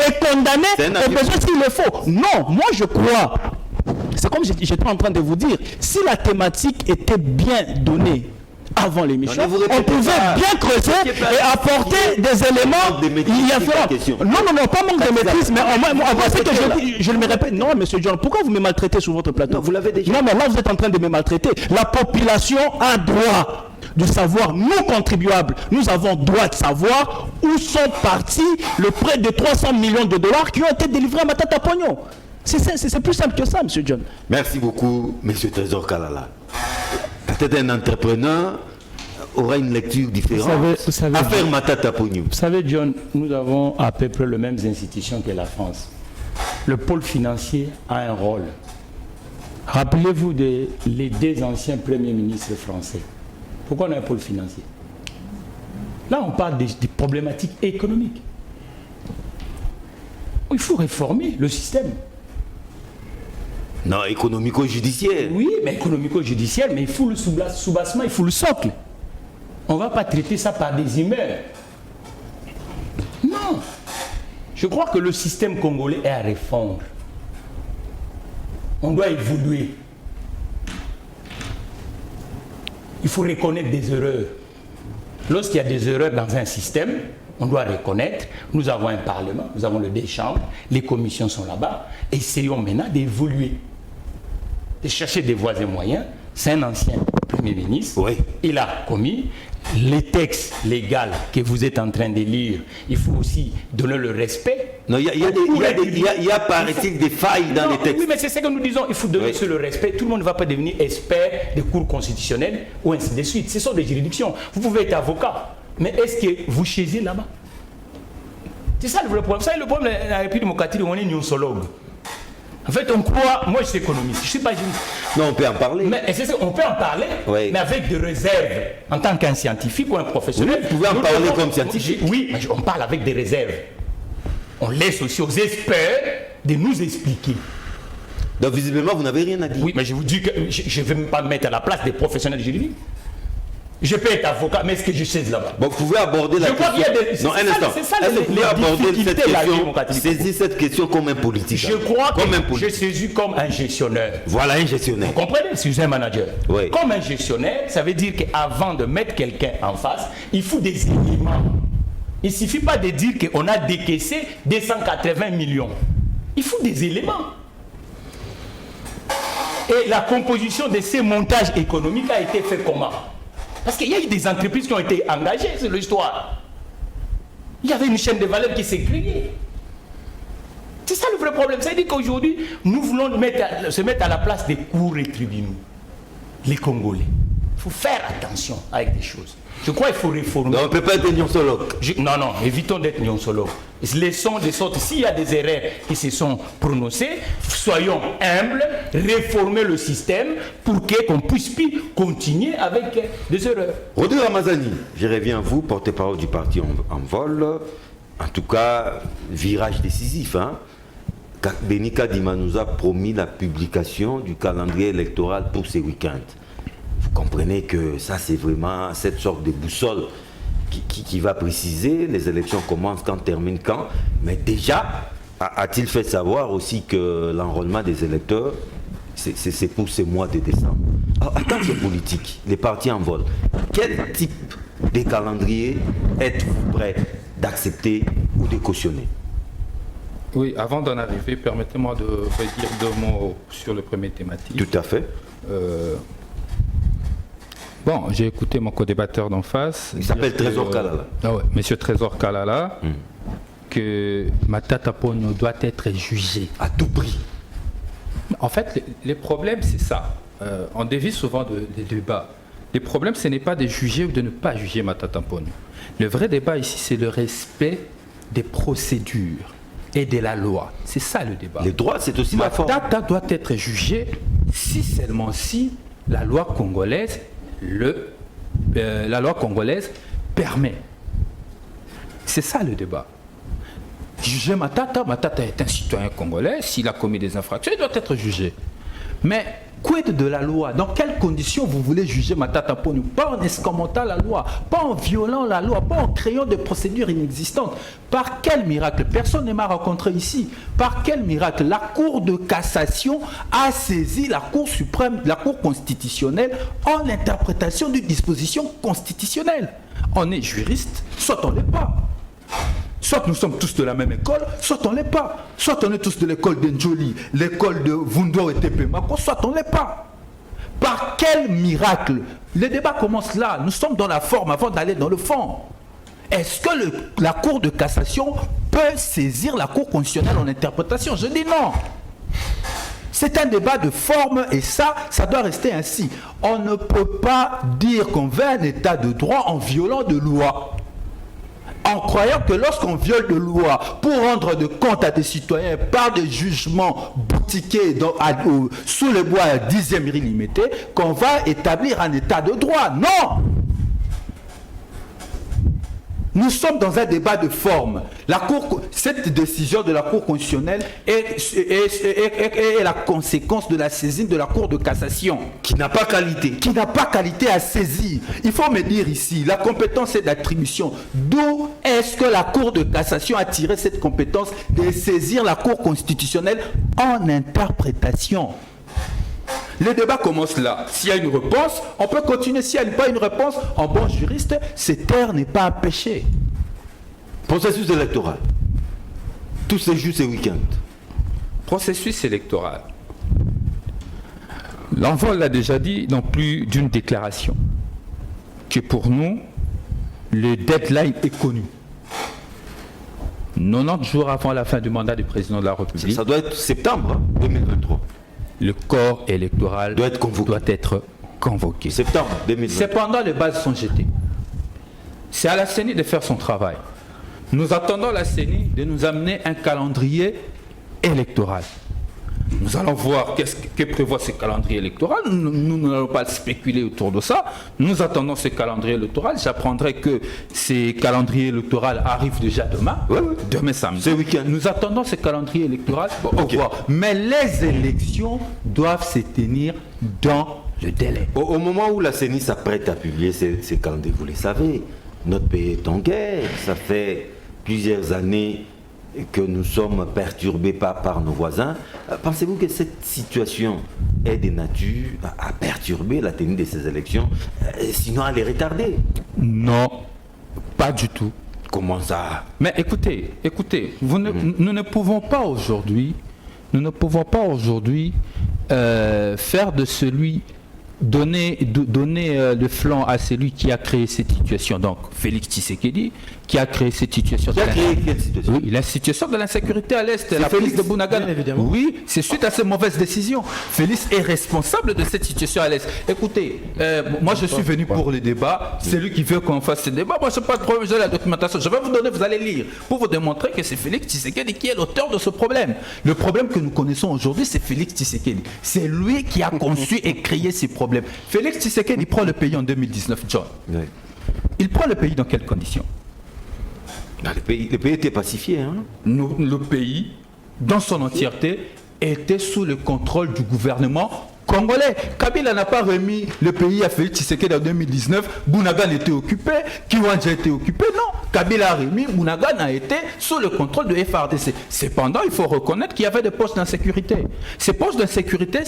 et condamné, C'est un avis et besoin s'il le faut. Non, moi je crois, c'est comme j'étais en train de vous dire, si la thématique était bien donnée avant l'émission, Non, ne vous on répétez pouvait pas. bien creuser et apporter des éléments. de maîtrise, Il y a c'est la question. non, pas manque de maîtrise, mais on va que je me répète. Non, monsieur John, pourquoi vous me maltraitez sur votre plateau? Non, vous l'avez déjà. Non, mais là, vous êtes en train de me maltraiter. La population a droit de savoir, nous contribuables, nous avons droit de savoir où sont partis le prêt de 300 millions de dollars qui ont été délivrés à Matata Pognon. C'est plus simple que ça, monsieur John. Merci beaucoup, monsieur Trésor Kalala. Peut-être un entrepreneur aura une lecture différente. Vous savez, Affaire Matata Pognon. Vous savez, John, nous avons à peu près les mêmes institutions que la France. Le pôle financier a un rôle. Rappelez-vous les deux anciens premiers ministres français. Pourquoi on a un pôle financier? Là, on parle des problématiques économiques. Il faut réformer le système. Non, économico-judiciaire. Oui, mais économico-judiciaire, mais il faut le soubassement, il faut le socle. On ne va pas traiter ça par des humeurs. Non. Je crois que le système congolais est à refondre. On doit évoluer. Il faut reconnaître des erreurs. Lorsqu'il y a des erreurs dans un système, on doit reconnaître. Nous avons un parlement, nous avons le deux chambres, les commissions sont là-bas. Essayons maintenant d'évoluer, de chercher des voies et moyens. C'est un ancien Premier ministre, Oui. il a commis. Les textes légaux que vous êtes en train de lire, il faut aussi donner le respect. Non, il y a paraît-il des failles dans les textes. Oui, mais c'est ce que nous disons, il faut donner le respect. Tout le monde ne va pas devenir expert des cours constitutionnels ou ainsi de suite. Ce sont des juridictions. Vous pouvez être avocat, mais est-ce que vous chaisez là-bas? C'est ça le vrai problème. Ça, le problème de la République démocratique, on est nonsologue. En fait, on croit, moi je suis économiste, je ne suis pas juriste. Non, on peut en parler. Mais c'est ça, on peut en parler, oui. mais avec des réserves. En tant qu'un scientifique ou un professionnel. Oui, vous pouvez en parler comme scientifique. Oui, mais on parle avec des réserves. On laisse aussi aux experts de nous expliquer. Donc visiblement, vous n'avez rien à dire. Oui, mais je vous dis que je ne vais même pas me mettre à la place des professionnels juridiques. Je peux être avocat, mais est-ce que je sais là-bas? Bon, vous pouvez aborder la question. Non, un instant. Est-ce que vous pouvez aborder cette question, saisir cette question comme un politique? Je crois que je saisis comme un gestionnaire. Voilà, un gestionnaire. Vous comprenez? Je suis un manager. Oui. Comme un gestionnaire, ça veut dire qu'avant de mettre quelqu'un en face, il faut des éléments. Il ne suffit pas de dire qu'on a décaissé 280 millions. Il faut des éléments. Et la composition de ces montages économiques a été faite comment? Parce qu'il y a eu des entreprises qui ont été engagées, c'est l'histoire. Il y avait une chaîne de valeur qui s'est créée. C'est ça le vrai problème. C'est-à-dire qu'aujourd'hui, nous voulons se mettre à la place des cours et tribunaux. Les Congolais. Il faut faire attention avec des choses. Je crois qu'il faut réformer. Non, on ne peut pas être nonsologue. Non, évitons d'être nonsologue. Laissons de sorte, s'il y a des erreurs qui se sont prononcées, soyons humbles, réformer le système pour qu'on puisse plus continuer avec des erreurs. Rodrigue Ramazani, je reviens à vous, porte-parole du parti en vol. En tout cas, virage décisif. Béni Kadima nous a promis la publication du calendrier électoral pour ce week-end. Vous comprenez que ça, c'est vraiment cette sorte de boussole qui va préciser les élections commencent quand, terminent quand. Mais déjà, a-t-il fait savoir aussi que l'enrôlement des électeurs, c'est pour ce mois de décembre. Alors, en tant que politique, les partis en vol, quel type de calendrier êtes-vous prêt d'accepter ou de cautionner? Oui, avant d'en arriver, permettez-moi de redire 2 mots sur le premier thématique. Tout à fait. Bon, j'ai écouté mon co-débatteur d'en face. Il s'appelle Trésor Kalala. Ah ouais, Monsieur Trésor Kalala, que Matata Ponyo doit être jugé. À tout prix. En fait, les problèmes, c'est ça. On dévie souvent des débats. Les problèmes, ce n'est pas de juger ou de ne pas juger Matata Ponyo. Le vrai débat ici, c'est le respect des procédures et de la loi. C'est ça le débat. Les droits, c'est aussi la forme. Matata doit être jugé si seulement si la loi congolaise permet. C'est ça le débat. Juger Matata est un citoyen congolais, s'il a commis des infractions, il doit être jugé. Mais quid de la loi? Dans quelles conditions vous voulez juger Matata Ponyo? Pas en escamotant la loi, pas en violant la loi, pas en créant des procédures inexistantes. Par quel miracle? Personne ne m'a rencontré ici. Par quel miracle? La Cour de cassation a saisi la Cour suprême, la Cour constitutionnelle en interprétation d'une disposition constitutionnelle. On est juriste, soit on ne l'est pas. Soit nous sommes tous de la même école, soit on ne l'est pas. Soit on est tous de l'école d'Enjoli, l'école de Vundo et Tepemako, soit on ne l'est pas. Par quel miracle? Le débat commence là. Nous sommes dans la forme avant d'aller dans le fond. Est-ce que la Cour de cassation peut saisir la Cour constitutionnelle en interprétation? Je dis non. C'est un débat de forme et ça doit rester ainsi. On ne peut pas dire qu'on veut un état de droit en violant de loi. En croyant que lorsqu'on viole de loi pour rendre de compte à des citoyens par des jugements boutiqués sous le bois à 10e illimité, qu'on va établir un état de droit. Non! Nous sommes dans un débat de forme. Cette décision de la Cour constitutionnelle est la conséquence de la saisine de la Cour de cassation. Qui n'a pas qualité. Qui n'a pas qualité à saisir. Il faut me dire ici, la compétence est d'attribution. D'où est-ce que la Cour de cassation a tiré cette compétence de saisir la Cour constitutionnelle en interprétation? Le débat commence là. S'il y a une réponse, on peut continuer. S'il n'y a pas une réponse, en bon juriste, se taire n'est pas un péché. Processus électoral. Tout se joue ce week-end. Processus électoral. L'envol l'a déjà dit dans plus d'une déclaration, que pour nous, le deadline est connu. 90 jours avant la fin du mandat du président de la République. Ça doit être septembre 2023. Le corps électoral doit être convoqué. Septembre 2023. Cependant, les bases sont jetées. C'est à la CENI de faire son travail. Nous attendons la CENI de nous amener un calendrier électoral. Nous allons voir que prévoit ce calendrier électoral. Nous n'allons pas spéculer autour de ça. Nous attendons ce calendrier électoral. J'apprendrai que ces calendriers électoraux arrivent déjà demain. Demain samedi. Ce week-end. Nous attendons ce calendrier électoral pour voir. Mais les élections doivent se tenir dans le délai. Au moment où la CENI s'apprête à publier ces calendriers, vous le savez, notre pays est en guerre. Ça fait plusieurs années que nous sommes perturbés par nos voisins. Pensez-vous que cette situation est de nature à perturber la tenue de ces élections, sinon à les retarder? Non, pas du tout. Comment ça? Mais écoutez, nous ne pouvons pas aujourd'hui, faire de celui donner le flanc à celui qui a créé cette situation, donc Félix Tshisekedi, qui a créé cette situation. Qui a créé quelle situation? Oui, la situation de l'insécurité à l'Est, la prise de Bunagana. Oui, c'est suite à ces mauvaises décisions. Félix est responsable de cette situation à l'Est. Écoutez, moi je suis venu pour le débat, c'est lui qui veut qu'on fasse ce débat. Moi je n'ai pas de problème, j'ai la documentation. Je vais vous donner, vous allez lire, pour vous démontrer que c'est Félix Tshisekedi qui est l'auteur de ce problème. Le problème que nous connaissons aujourd'hui, c'est Félix Tshisekedi. C'est lui qui a conçu et créé ces problèmes. Félix Tshisekedi prend le pays en 2019, John. Oui. Il prend le pays dans quelles conditions? Le pays était pacifié. Hein? Le pays, dans son entièreté, était sous le contrôle du gouvernement congolais. Kabila n'a pas remis le pays à Félix Tshisekedi en 2019. Bunagana était occupé, Kiwanja était occupé. Non, Kabila a remis, Bunagana a été sous le contrôle de FARDC. Cependant, il faut reconnaître qu'il y avait des postes d'insécurité. Ces postes d'insécurité,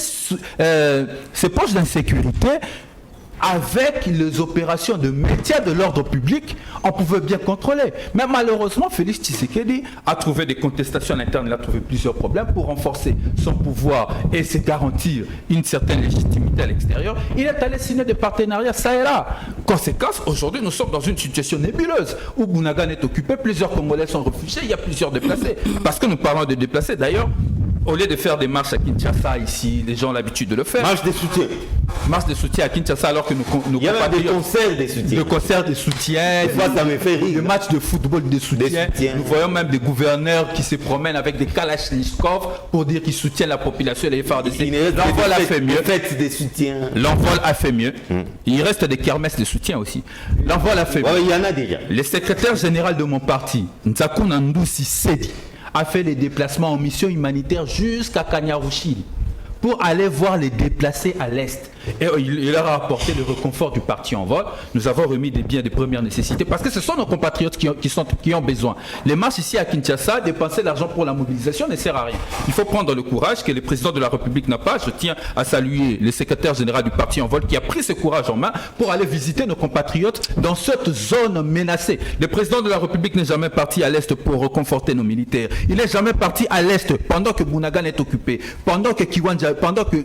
avec les opérations de maintien de l'ordre public, on pouvait bien contrôler. Mais malheureusement, Félix Tshisekedi a trouvé des contestations à l'interne, il a trouvé plusieurs problèmes pour renforcer son pouvoir et se garantir une certaine légitimité à l'extérieur. Il est allé signer des partenariats, ça et là. Conséquence, aujourd'hui, nous sommes dans une situation nébuleuse où Bunagana est occupé, plusieurs Congolais sont réfugiés, il y a plusieurs déplacés. Parce que nous parlons de déplacés, d'ailleurs, au lieu de faire des marches à Kinshasa ici, les gens ont l'habitude de le faire. Marche de soutien. Marche de soutien à Kinshasa alors que nous il y a des concerts de soutien. Des concerts de soutien. Ça me fait rire. Des matchs de football de soutien. Nous voyons même des gouverneurs qui se promènent avec des kalachnikovs pour dire qu'ils soutiennent la population et les FARDC. L'envol a fait mieux. Des soutiens. L'envol a fait mieux. Il reste des kermesses de soutien aussi. L'envol a fait mieux. Il y en a déjà. Le secrétaire général de mon parti, Nzakuna Ndusi Sedi, a fait les déplacements en mission humanitaire jusqu'à Kanyarushiri pour aller voir les déplacés à l'Est. Et il leur a apporté le réconfort du parti en vol. Nous avons remis des biens de première nécessité parce que ce sont nos compatriotes qui ont besoin. Les marches ici à Kinshasa, dépenser l'argent pour la mobilisation ne sert à rien. Il faut prendre le courage que le président de la République n'a pas. Je tiens à saluer le secrétaire général du parti en vol qui a pris ce courage en main pour aller visiter nos compatriotes dans cette zone menacée. Le président de la République n'est jamais parti à l'Est pour reconforter nos militaires. Il n'est jamais parti à l'Est pendant que Bunagana est occupé, pendant que Kiwanja, pendant que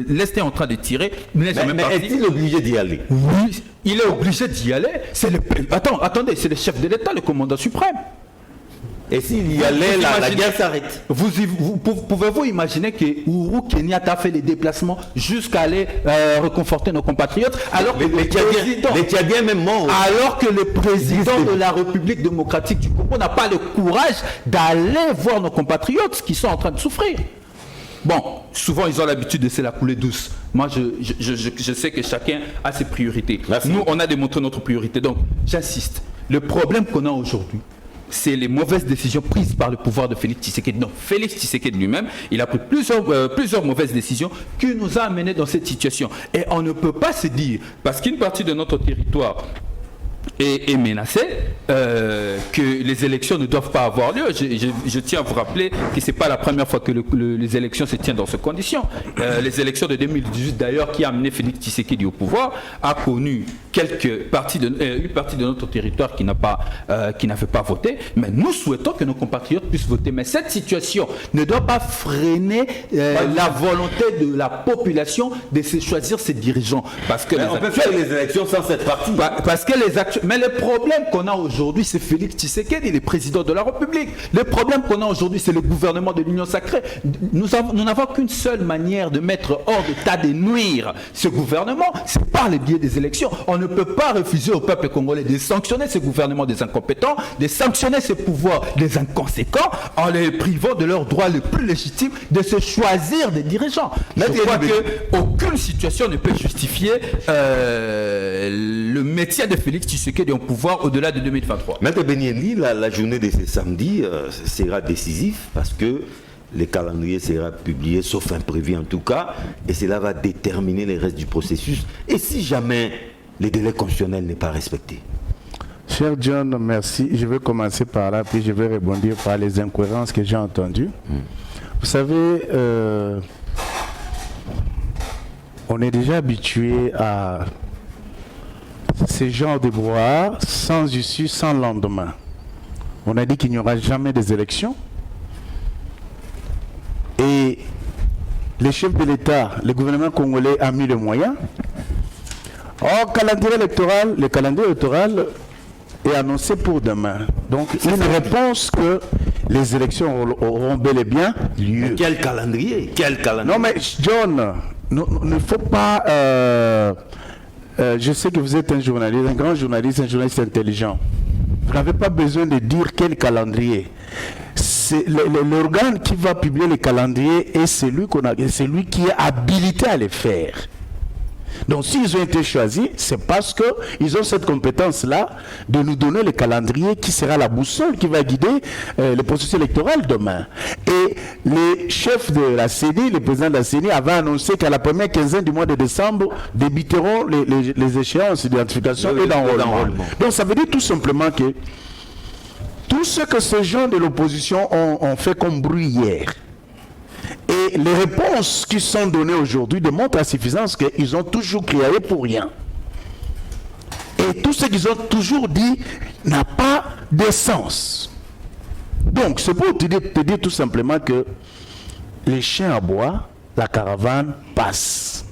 l'Est est en train de tirer. Mais est-il obligé d'y aller? Oui, il est obligé d'y aller. Attendez, c'est le chef de l'État, le commandant suprême. Et s'il y allait, la guerre s'arrête. Pouvez-vous imaginer que Uhuru Kenyatta a fait les déplacements jusqu'à aller reconforter nos compatriotes alors que les Tchadiens même morts. Alors que le président de la République démocratique du Congo n'a pas le courage d'aller voir nos compatriotes qui sont en train de souffrir. Bon, souvent ils ont l'habitude de se la couler douce. Moi, je sais que chacun a ses priorités. Merci. Nous, on a démontré notre priorité. Donc, j'insiste. Le problème qu'on a aujourd'hui, c'est les mauvaises décisions prises par le pouvoir de Félix Tshisekedi. Non, Félix Tshisekedi lui-même, il a pris plusieurs mauvaises décisions qui nous a amenés dans cette situation. Et on ne peut pas se dire, parce qu'une partie de notre territoire est menacé, que les élections ne doivent pas avoir lieu. Je tiens à vous rappeler que ce n'est pas la première fois que les élections se tiennent dans ces conditions. Les élections de 2018, d'ailleurs, qui a amené Félix Tshisekedi au pouvoir, a connu une partie de notre territoire qui n'a fait pas voter. Mais nous souhaitons que nos compatriotes puissent voter. Mais cette situation ne doit pas freiner la volonté de la population de se choisir ses dirigeants. Parce que on peut faire les élections sans cette partie. Parce que mais le problème qu'on a aujourd'hui, c'est Félix Tshisekedi, le président de la République. Le problème qu'on a aujourd'hui, c'est le gouvernement de l'Union sacrée. Nous n'avons qu'une seule manière de mettre hors d'état de nuire ce gouvernement, c'est par le biais des élections. On ne peut pas refuser au peuple congolais de sanctionner ce gouvernement des incompétents, de sanctionner ce pouvoir des inconséquents, en les privant de leur droit le plus légitime de se choisir des dirigeants. Je crois qu'aucune situation ne peut justifier le métier de Félix Tshisekedi au pouvoir au-delà de 2023. Maître Benyeli, la journée de ce samedi sera décisive parce que le calendrier sera publié, sauf imprévu en tout cas, et cela va déterminer les restes du processus. Et si jamais le délai constitutionnel n'est pas respecté? Cher John, merci. Je vais commencer par là, puis je vais rebondir par les incohérences que j'ai entendues. Vous savez, on est déjà habitué à ce genre de brouhaha sans issue, sans lendemain. On a dit qu'il n'y aura jamais des élections. Et les chefs de l'État, le gouvernement congolais a mis le moyen. Or, le calendrier électoral est annoncé pour demain. Donc, une réponse que les élections auront bel et bien lieu. Mais quel calendrier? Non, mais John, il ne faut pas... je sais que vous êtes un journaliste, un grand journaliste, un journaliste intelligent. Vous n'avez pas besoin de dire quel calendrier. C'est l'organe qui va publier les calendriers et c'est lui qui est habilité à les faire. Donc s'ils ont été choisis, c'est parce qu'ils ont cette compétence-là de nous donner le calendrier qui sera la boussole qui va guider le processus électoral demain. Et les chefs de la CENI, le président de la CENI avait annoncé qu'à la première quinzaine du mois de décembre débuteront les échéances d'identification et d'enrôlement. Donc ça veut dire tout simplement que tout ce que ces gens de l'opposition ont fait comme bruit hier, et les réponses qui sont données aujourd'hui démontrent à suffisance qu'ils ont toujours crié pour rien. Et tout ce qu'ils ont toujours dit n'a pas de sens. Donc, c'est pour te dire tout simplement que les chiens aboient, la caravane passe.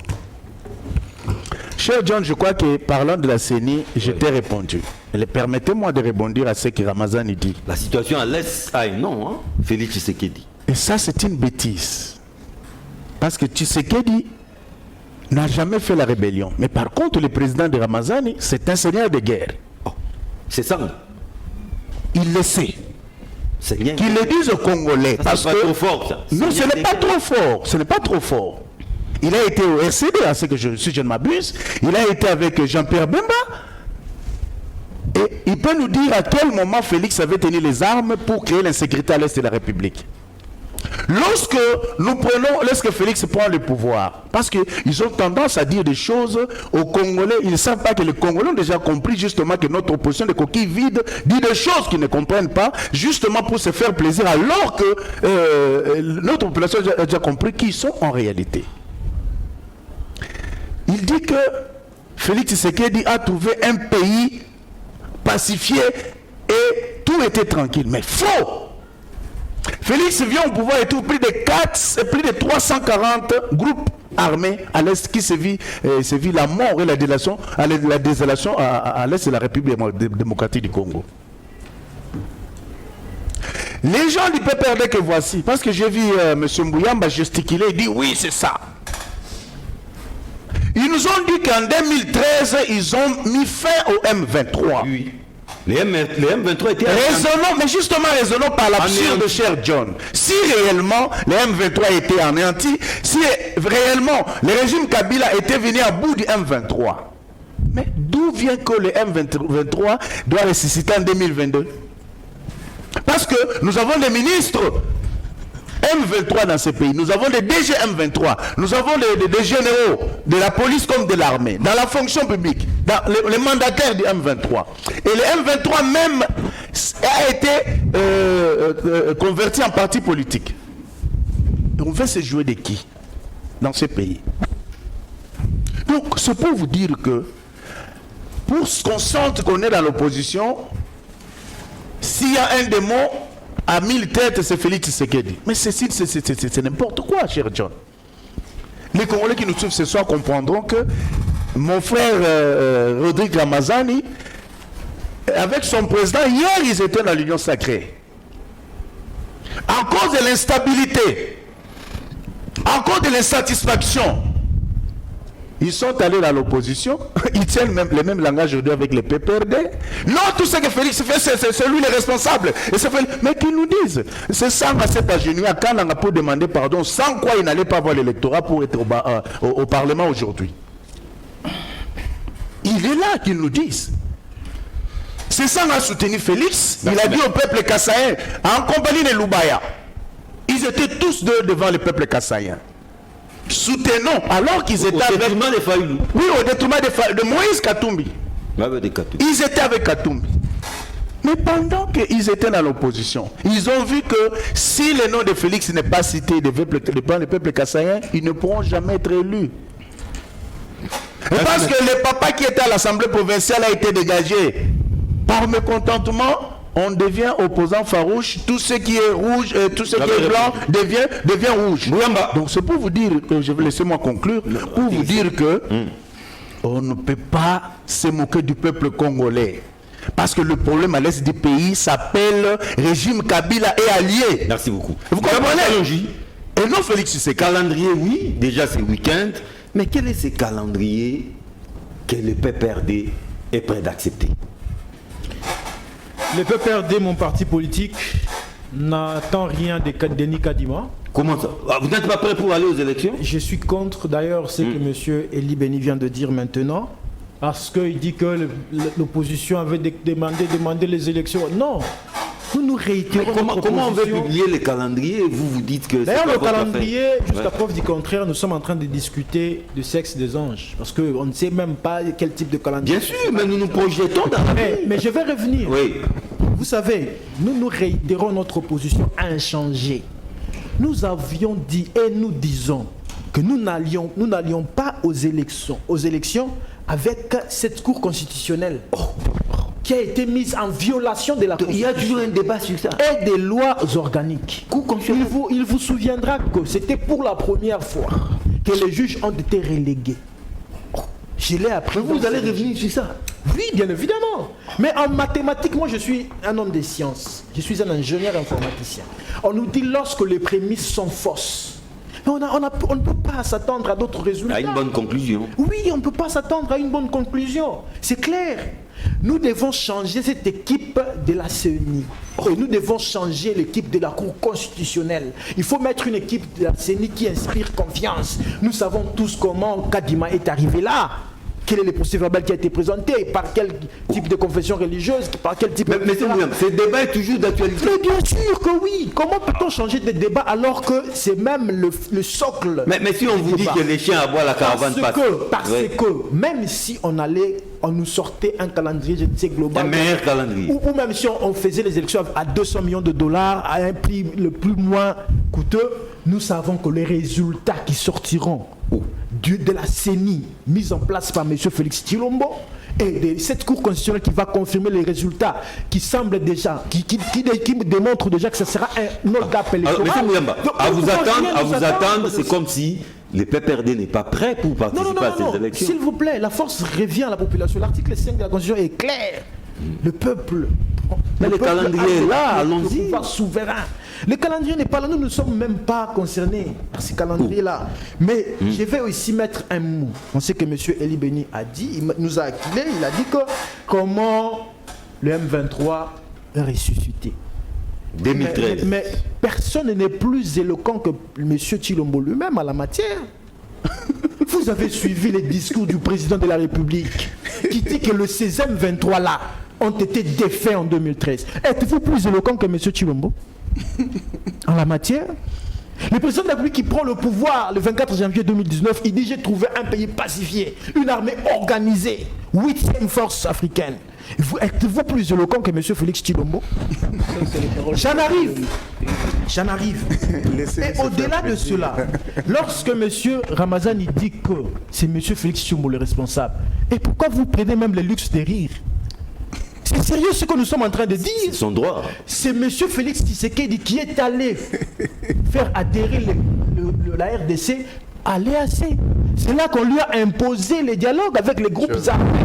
Cher John, je crois que parlant de la CENI, je t'ai répondu. Permettez-moi de rebondir à ce que Ramazani dit. La situation à l'Est a un nom, hein? Félix Tshisekedi. Et ça, c'est une bêtise. Parce que Tshisekedi n'a jamais fait la rébellion. Mais par contre, le président de Ramazani, c'est un seigneur de guerre. Oh, c'est ça. Il le sait. Qu'il le dise aux Congolais. Ça, parce pas que trop fort, ça. Non, ce n'est pas trop fort. Ce n'est pas trop fort. Il a été au RCD, à ce que si je ne m'abuse. Il a été avec Jean-Pierre Bemba. Et il peut nous dire à quel moment Félix avait tenu les armes pour créer l'insécurité à l'Est de la République. Lorsque Félix prend le pouvoir, parce qu'ils ont tendance à dire des choses aux Congolais, ils ne savent pas que les Congolais ont déjà compris justement que notre opposition de coquilles vides dit des choses qu'ils ne comprennent pas, justement pour se faire plaisir, alors que notre population a déjà compris qui ils sont en réalité. Il dit que Félix Tshisekedi a trouvé un pays pacifié et tout était tranquille. Mais faux! Félix vient au pouvoir et trouve plus de 340 groupes armés à l'Est qui se vit la mort et la désolation à l'Est de la République démocratique du Congo. Les gens du PPRD que voici, parce que j'ai vu M. Mbouyamba gesticuler, il dit oui, c'est ça. Ils nous ont dit qu'en 2013, ils ont mis fin au M23. Oui. Les M23 étaient... Raisonnons, mais justement raisonnons par l'absurde de cher John. Si réellement les M23 étaient anéantis, si réellement le régime Kabila était venu à bout du M23, mais d'où vient que le M23 doit ressusciter en 2022? Parce que nous avons des ministres M23 dans ce pays, nous avons des DG M23, nous avons des généraux de la police comme de l'armée, dans la fonction publique, les mandataires du M23. Et le M23 même a été converti en parti politique. Et on veut se jouer de qui dans ce pays? Donc, c'est pour vous dire que pour qu'on sente qu'on est dans l'opposition, s'il y a un démon à 1000 têtes, c'est Félix Tshisekedi. Mais c'est n'importe quoi, cher John. Les Congolais qui nous suivent ce soir comprendront que mon frère Rodrigue Ramazani, avec son président, hier, ils étaient dans l'Union sacrée. À cause de l'instabilité, à cause de l'insatisfaction, ils sont allés dans l'opposition, ils tiennent même le même langage aujourd'hui avec les PPRD. Non, tout ce que Félix fait, c'est lui le responsable. Et mais qu'ils nous disent, c'est ça, c'est à genoux, quand on a pu demander pardon, sans quoi il n'allait pas voir l'électorat pour être au Parlement aujourd'hui. Il est là qu'ils nous disent. C'est ça qu'on a soutenu Félix. Il a dit au peuple kassaïen, en compagnie de Loubaya, ils étaient tous devant le peuple kassaïen. Soutenons, alors qu'ils étaient avec... Au détriment des Fayoulou. Oui, au détriment de Moïse Katumbi. Ils étaient avec Katumbi. Mais pendant qu'ils étaient dans l'opposition, ils ont vu que si le nom de Félix n'est pas cité devant le peuple kassaïen, ils ne pourront jamais être élus. Parce que le papa qui était à l'Assemblée provinciale a été dégagé. Par mécontentement, on devient opposant farouche. Tout ce qui est rouge, tout ce qui est blanc devient rouge. Donc c'est pour vous dire que, je vais laisser-moi conclure, pour vous dire que on ne peut pas se moquer du peuple congolais. Parce que le problème à l'est du pays s'appelle régime Kabila et alliés. Merci beaucoup. Vous comprenez? Et non Félix, c'est calendrier, oui, déjà c'est week-end. Mais quel est ce calendrier que le PPRD est prêt d'accepter? Le PPRD, mon parti politique, n'attend rien de Denis Kadima. Comment ça? Vous n'êtes pas prêt pour aller aux élections? Je suis contre d'ailleurs ce que M. Eli Beni vient de dire maintenant, parce qu'il dit que l'opposition avait demandé les élections. Non, nous réitérons. Comment on veut publier le calendrier? Vous dites que... D'ailleurs, le calendrier, jusqu'à preuve du contraire, nous sommes en train de discuter du sexe des anges, parce qu'on ne sait même pas quel type de calendrier. Bien sûr, mais nous nous projetons dans la vie. Mais je vais revenir. Oui. Vous savez, nous réitérons notre opposition inchangée. Nous avions dit et nous disons que nous n'allions pas aux élections avec cette cour constitutionnelle qui a été mise en violation de la Constitution. Il y a toujours un débat sur ça. Et des lois organiques. Il vous souviendra que c'était pour la première fois que les juges ont été relégués. Je l'ai appris. Mais vous allez revenir sur ça? Oui, bien évidemment. Mais en mathématiques, moi je suis un homme des sciences. Je suis un ingénieur informaticien. On nous dit lorsque les prémices sont fausses, on ne peut pas s'attendre à d'autres résultats. À une bonne conclusion. Oui, on ne peut pas s'attendre à une bonne conclusion. C'est clair. Nous devons changer cette équipe de la CENI. Et nous devons changer l'équipe de la Cour constitutionnelle. Il faut mettre une équipe de la CENI qui inspire confiance. Nous savons tous comment Kadima est arrivé là. Quel est le procès verbal qui a été présenté? Par quel type de confession religieuse? Par quel type mais ce débat est toujours d'actualité. Mais bien sûr que oui. Comment peut-on changer de débat alors que c'est même le socle? Mais si on vous dit que les chiens aboient la caravane passe. Parce que même si on nous sortait un calendrier, je sais, global. Un meilleur calendrier. Ou même si on faisait les élections à 200 millions de dollars, à un prix le plus moins coûteux, nous savons que les résultats qui sortiront de la CENI mise en place par M. Félix Tshilombo et de cette Cour constitutionnelle qui va confirmer les résultats qui semblent déjà, qui démontrent déjà que ce sera un hold-up électoral. Alors, M. Mouyamba, à vous attendre, c'est comme si le PPRD n'est pas prêt pour participer à ces élections. S'il vous plaît, la force revient à la population. L'article 5 de la Constitution est clair. Le peuple... Mais le calendrier est là, allons-y. Le pouvoir souverain. Le calendrier n'est pas là, nous ne sommes même pas concernés par ce calendrier-là. Mais je vais aussi mettre un mot. On sait que M. Eli Beni a dit, il nous a acculé, il a dit que comment le M23 est ressuscité. 2013. Mais personne n'est plus éloquent que M. Tshilombo lui-même à la matière. Vous avez suivi les discours du président de la République qui dit que le 16e 23 là ont été défaits en 2013. Êtes-vous plus éloquent que M. Tshilombo en la matière? Le président de la République qui prend le pouvoir le 24 janvier 2019, il dit j'ai trouvé un pays pacifié, une armée organisée, 8e force africaine. Êtes-vous plus éloquent que M. Félix Tshilombo? J'en arrive. Et au-delà de cela, lorsque M. Ramazani dit que c'est M. Félix Tshilombo le responsable, et pourquoi vous prenez même le luxe de rire? C'est sérieux ce que nous sommes en train de dire. C'est son droit. C'est M. Félix Tshisekedi qui est allé faire adhérer la RDC à l'EAC. C'est là qu'on lui a imposé les dialogues avec les groupes armés.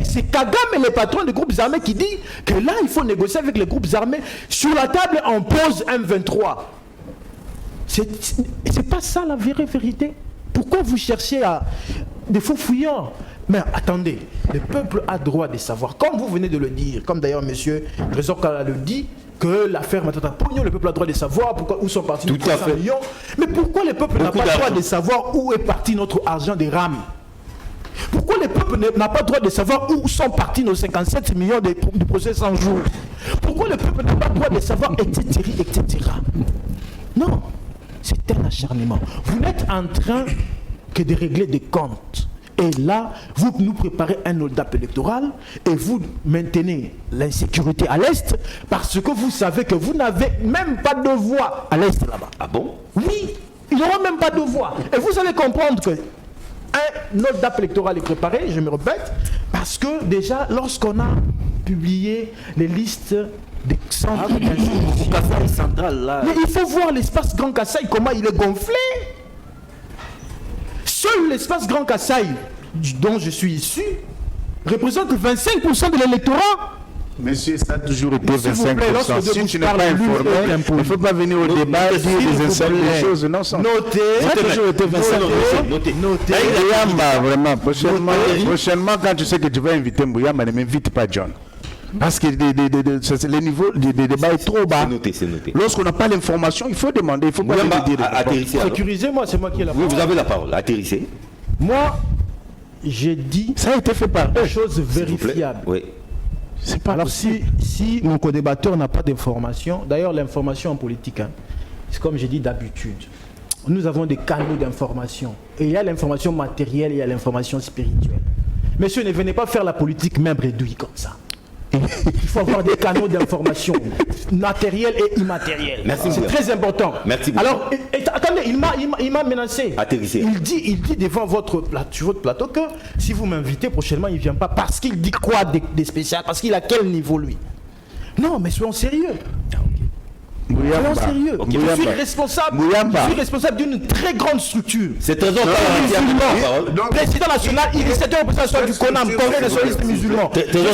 Et c'est Kagame, le patron des groupes armés, qui dit que là, il faut négocier avec les groupes armés. Sur la table, on pose M23. C'est pas ça la vraie vérité. Pourquoi vous cherchez à des faux fouillards? Mais attendez, le peuple a droit de savoir, comme vous venez de le dire, comme d'ailleurs M. Trésor Kala le dit, que l'affaire Matata Pogno, le peuple a droit de savoir où sont partis nos 300 millions. Mais pourquoi le peuple n'a pas le droit de savoir où est parti notre argent des rames? Pourquoi le peuple n'a pas le droit de savoir où sont partis nos 57 millions du procès 100 jours? Pourquoi le peuple n'a pas le droit de savoir, etc., etc. Non, c'est un acharnement. Vous n'êtes en train que de régler des comptes. Et là, vous nous préparez un hold-up électoral et vous maintenez l'insécurité à l'Est parce que vous savez que vous n'avez même pas de voix à l'Est là-bas. Ah bon? Oui, il n'y aura même pas de voix. Et vous allez comprendre que un hold-up électoral est préparé, je me répète, parce que déjà, lorsqu'on a publié les listes des centres central, mais il faut voir l'espace Grand Kassai, comment il est gonflé. Seul l'espace Grand Kassai, dont je suis issu, représente 25% de l'électorat. Monsieur, ça a toujours été 25%. Plaît, si tu n'es pas informé, il ne faut pas venir au débat dire des choses non sans. Notez. Ça a toujours été 25%. Notez. Mouyamba, vraiment, prochainement, quand tu sais que tu vas inviter Mouyamba, ne m'invite pas John. Parce que le niveau des débats est trop bas. C'est noté. Lorsqu'on n'a pas l'information, il faut demander, il faut pas le dire. Atterrissez. Sécurisez-moi, c'est moi qui ai la parole. Oui, vous avez la parole. Atterrissez. Moi, j'ai dit ça a été fait par eux. Chose vérifiable. Oui. C'est pas alors si mon co-débatteur n'a pas d'information, d'ailleurs l'information en politique, hein, c'est comme j'ai dit d'habitude, nous avons des canaux d'information. Et il y a l'information matérielle et il y a l'information spirituelle. Messieurs, ne venez pas faire la politique même réduite comme ça. Il faut avoir des canaux d'information matériels et immatériels. C'est très important. Merci beaucoup. Alors, attendez, il m'a menacé. Atterrissez. Il dit devant sur votre plateau que si vous m'invitez prochainement, il ne vient pas. Parce qu'il dit quoi des spéciales? Parce qu'il a quel niveau lui? Non, mais soyons sérieux. Soyons sérieux. Okay. Je suis responsable d'une très grande structure. C'est très important. Président national, il est 7 représentant du CONAM, Congrès nationaliste musulman. Je suis le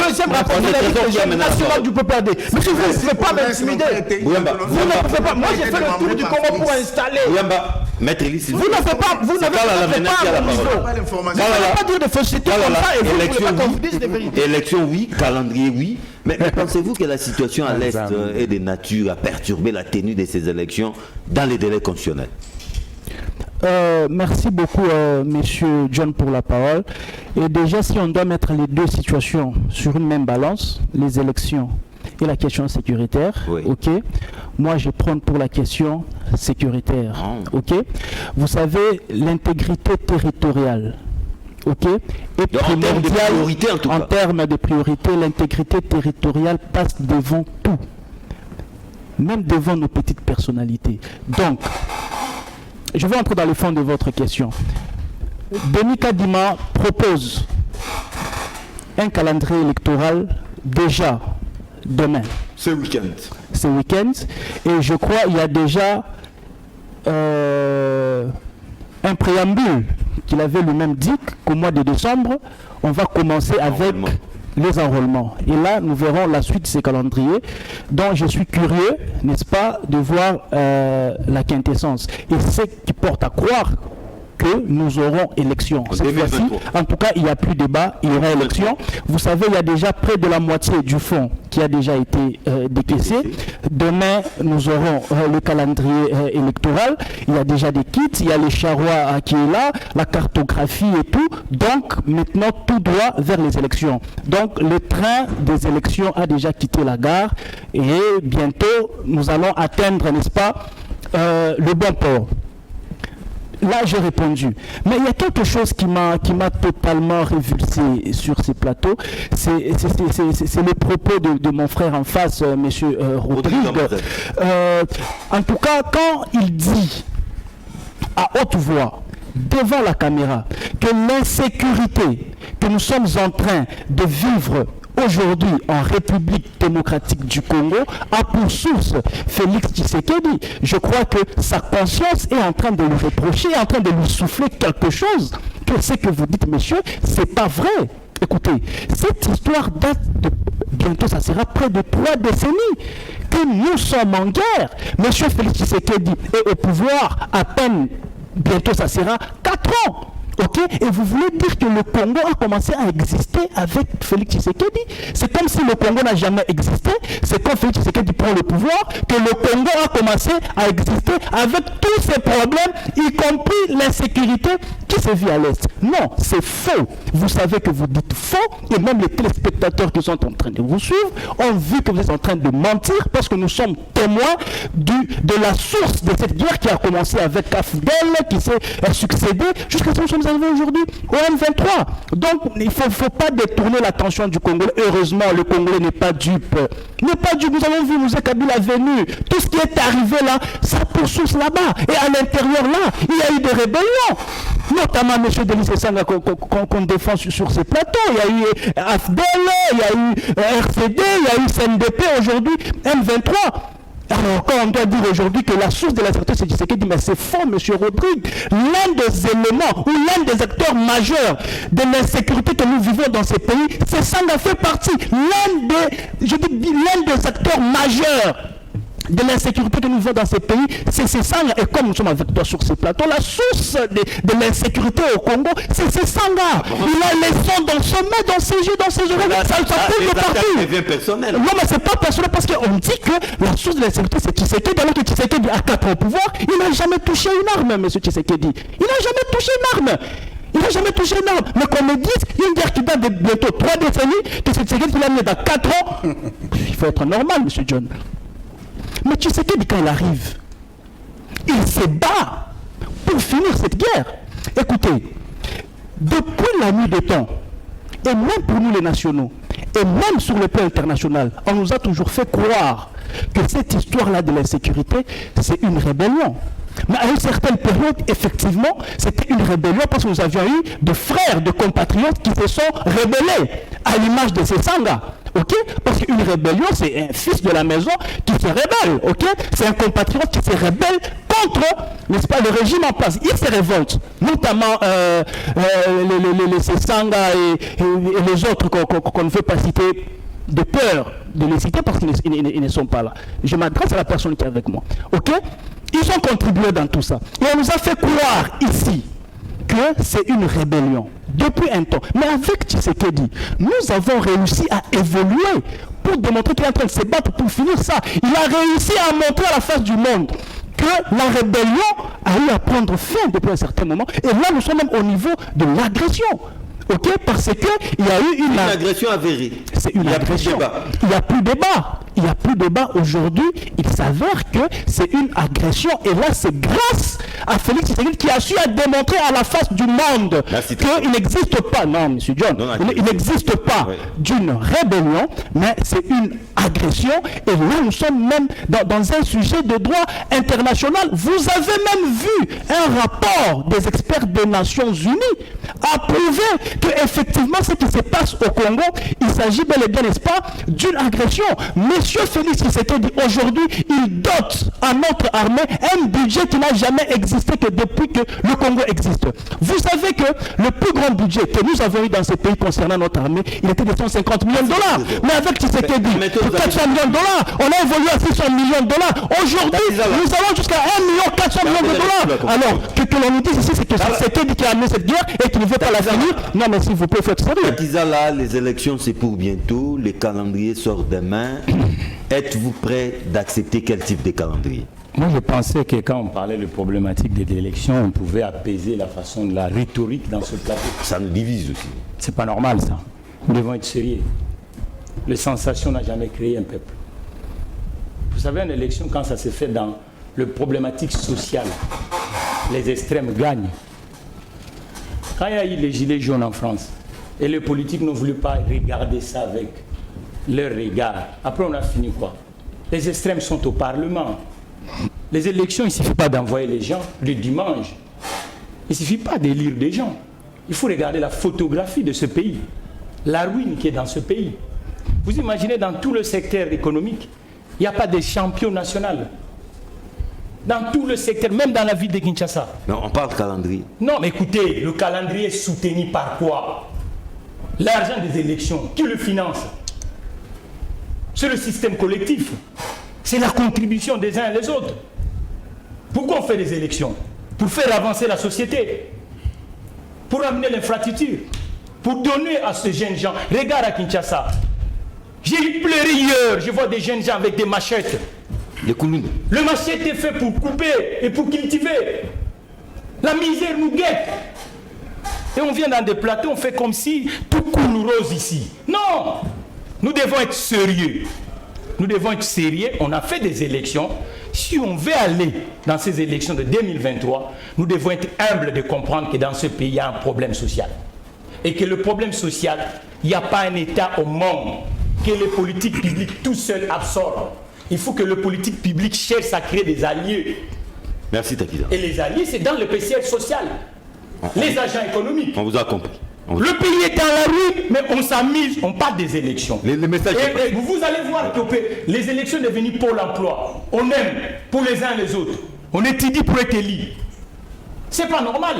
deuxième rapporteur de la national du PPRD. Mais si vous ne pouvez pas m'intimider, vous ne pouvez pas. Moi, j'ai fait le tour du Congo pour installer. Maître Elie, vous n'avez pas à mon niveau. Vous n'avez pas dire de fausseté comme ça et vous ne voulez pas qu'on vous dise des vérités. Élection, oui. Calendrier, oui. Mais pensez-vous que la situation à l'Est est de nature à perturber la tenue de ces élections dans les délais constitutionnels? Merci beaucoup, monsieur John, pour la parole. Et déjà, si on doit mettre les deux situations sur une même balance, les élections et la question sécuritaire, oui. Ok. Moi, je prends pour la question sécuritaire, ok. Vous savez, l'intégrité territoriale, ok, est primordiale en termes de priorité. L'intégrité territoriale passe devant tout, même devant nos petites personnalités. Donc, je vais entrer dans le fond de votre question. Denis Kadima propose un calendrier électoral déjà demain. Ce week-end. Ce week-end. Et je crois qu'il y a déjà un préambule qu'il avait lui-même dit qu'au mois de décembre, on va commencer avec les enrôlements. Et là, nous verrons la suite de ces calendriers. Donc, je suis curieux, n'est-ce pas, de voir la quintessence. Et c'est ce qui porte à croire que nous aurons élection. Cette fois-ci, en tout cas, il n'y a plus débat, il y aura élection. Vous savez, il y a déjà près de la moitié du fonds qui a déjà été décaissé. Demain, nous aurons le calendrier électoral. Il y a déjà des kits, il y a les charrois qui est là, la cartographie et tout. Donc, maintenant, tout doit vers les élections. Donc, le train des élections a déjà quitté la gare et bientôt, nous allons atteindre, n'est-ce pas, le bon port. Là, j'ai répondu. Mais il y a quelque chose qui m'a totalement révulsé sur ces plateaux. C'est les propos de mon frère en face, M. Rodrigue. En tout cas, quand il dit à haute voix, devant la caméra, que l'insécurité que nous sommes en train de vivre aujourd'hui en République démocratique du Congo a pour source Félix Tshisekedi. Je crois que sa conscience est en train de lui reprocher, est en train de lui souffler quelque chose. Que ce que vous dites, messieurs, c'est pas vrai. Écoutez, cette histoire date de bientôt, ça sera près de 3 décennies que nous sommes en guerre. Monsieur Félix Tshisekedi est au pouvoir à peine, bientôt ça sera 4 ans. Ok, et vous voulez dire que le Congo a commencé à exister avec Félix Tshisekedi? C'est comme si le Congo n'a jamais existé. C'est quand Félix Tshisekedi prend le pouvoir que le Congo a commencé à exister avec tous ces problèmes, y compris l'insécurité qui se vit à l'Est. Non, c'est faux. Vous savez que vous dites faux, et même les téléspectateurs qui sont en train de vous suivre ont vu que vous êtes en train de mentir, parce que nous sommes témoins de la source de cette guerre qui a commencé avec AFDEL, qui s'est succédé jusqu'à ce que nous sommes arrivés aujourd'hui au M23. Donc il ne faut pas détourner l'attention du Congolais. Heureusement, le Congolais n'est pas dupe. N'est pas dupe. Nous avons vu Moussa Kabila venu. Tout ce qui est arrivé là, ça poursuit là-bas. Et à l'intérieur là, il y a eu des rébellions. Notamment M. Denis Sanga qu'on défend sur ces plateaux. Il y a eu AFDEL, il y a eu RCD, il y a eu CNDP aujourd'hui, M23. Alors, quand on doit dire aujourd'hui que la source de la sécurité, c'est Tshisekedi, mais c'est faux, M. Rodrigue. L'un des éléments ou l'un des acteurs majeurs de l'insécurité que nous vivons dans ces pays, c'est Sanga fait partie. L'un des acteurs majeurs de l'insécurité que nous vivons dans ces pays, c'est Sanga. Et comme nous sommes avec toi sur ces plateaux, la source de l'insécurité au Congo, c'est Sanga. Il a les sons dans son main, dans ses yeux, dans ses oreilles. Ça coule de partout. Non, mais c'est pas personnel, parce qu'on dit que la source de l'insécurité, c'est Tshisekedi. Alors que Tshisekedi a 4 ans au pouvoir, il n'a jamais touché une arme, M. Tshisekedi. Il n'a jamais touché une arme. Il n'a jamais touché une arme. Mais qu'on me dise, il y a une guerre qui date de bientôt 3 décennies, que c'est Tshisekedi qui l'a amené dans 4 ans. Il faut être normal, M. John. Mais Tshisekedi, quand il arrive, il se bat pour finir cette guerre. Écoutez, depuis la nuit des temps, et même pour nous les nationaux, et même sur le plan international, on nous a toujours fait croire que cette histoire-là de l'insécurité, c'est une rébellion. Mais à une certaine période, effectivement, c'était une rébellion parce que nous avions eu de frères, de compatriotes qui se sont rebellés à l'image de ces Sanga. Ok? Parce qu'une rébellion, c'est un fils de la maison qui se rebelle. Ok? C'est un compatriote qui se rebelle contre, n'est-ce pas, le régime en place. Il se révolte, notamment les Sanga et les autres qu'on ne veut pas citer, de peur de les citer parce qu'ils ne sont pas là. Je m'adresse à la personne qui est avec moi. Ok? Ils ont contribué dans tout ça. Et on nous a fait croire ici que c'est une rébellion depuis un temps. Mais avec Tshisekedi, nous avons réussi à évoluer pour démontrer qu'il est en train de se battre pour finir ça. Il a réussi à montrer à la face du monde que la rébellion a eu à prendre fin depuis un certain moment. Et là, nous sommes même au niveau de l'agression. Ok, parce qu'il y a eu une agression avérée. C'est une agression. Il n'y a plus de débat. Il n'y a plus de débat aujourd'hui. Il s'avère que c'est une agression. Et là, c'est grâce à Félix Tshisekedi qui a su démontrer à la face du monde qu'il n'existe pas. Non, M. John, il n'existe pas d'une rébellion, mais c'est une agression. Et là, nous sommes même dans un sujet de droit international. Vous avez même vu un rapport des experts des Nations Unies approuver qu'effectivement, ce qui se passe au Congo, il s'agit bel et bien, n'est-ce pas, d'une agression. Monsieur Félix Tshisekedi, aujourd'hui, il dote à notre armée un budget qui n'a jamais existé que depuis que le Congo existe. Vous savez que le plus grand budget que nous avons eu dans ces pays concernant notre armée, il était de 150 millions de dollars. Mais avec Tshisekedi, pour 400 millions de dollars, on a évolué à 600 millions de dollars. Aujourd'hui, nous allons jusqu'à 1 400 millions de dollars. Alors, que l'on nous dise ici, c'est que Tshisekedi qui a amené cette guerre et qui ne veut pas la finir. Non, mais s'il vous plaît, faites sérieux. Là, les élections, c'est pour bientôt. Le calendrier sort demain. Êtes-vous prêt d'accepter quel type de calendrier? Moi, je pensais que quand on parlait de problématique de l'élection, on pouvait apaiser la façon de la rhétorique dans ce plateau. Ça nous divise aussi. C'est pas normal, ça. Nous devons être sérieux. Les sensations n'ont jamais créé un peuple. Vous savez, une élection, quand ça se fait dans le problématique sociale, les extrêmes gagnent. Quand il y a eu les gilets jaunes en France, et les politiques n'ont voulu pas regarder ça avec leur regard, après on a fini quoi? Les extrêmes sont au Parlement. Les élections, il ne suffit pas d'envoyer les gens le dimanche. Il ne suffit pas d'élire des gens. Il faut regarder la photographie de ce pays, la ruine qui est dans ce pays. Vous imaginez dans tout le secteur économique, il n'y a pas de champion national. Dans tout le secteur, même dans la ville de Kinshasa. Non, on parle calendrier. Non, mais écoutez, le calendrier est soutenu par quoi? L'argent des élections, qui le finance? C'est le système collectif. C'est la contribution des uns et des autres. Pourquoi on fait des élections? Pour faire avancer la société. Pour amener l'infrastructure. Pour donner à ces jeunes gens. Regarde à Kinshasa. J'ai pleuré hier. Je vois des jeunes gens avec des machettes. Les Kouloun. Le machette est fait pour couper et pour cultiver. La misère nous guette. Et on vient dans des plateaux, on fait comme si tout coule rose ici. Non! Nous devons être sérieux. Nous devons être sérieux. On a fait des élections. Si on veut aller dans ces élections de 2023, nous devons être humbles de comprendre que dans ce pays, il y a un problème social. Et que le problème social, il n'y a pas un État au monde que les politiques publiques tout seuls absorbent. Il faut que le politique public cherche à créer des alliés. Merci Takida. Et les alliés, c'est dans le PCF social. Les agents économiques. On vous a compris. Le pays est dans la rue, mais on s'amuse, on parle des élections. Les messages. Et vous allez voir que les élections sont devenues pour l'emploi. On aime pour les uns et les autres. On étudie pour être élu. C'est pas normal.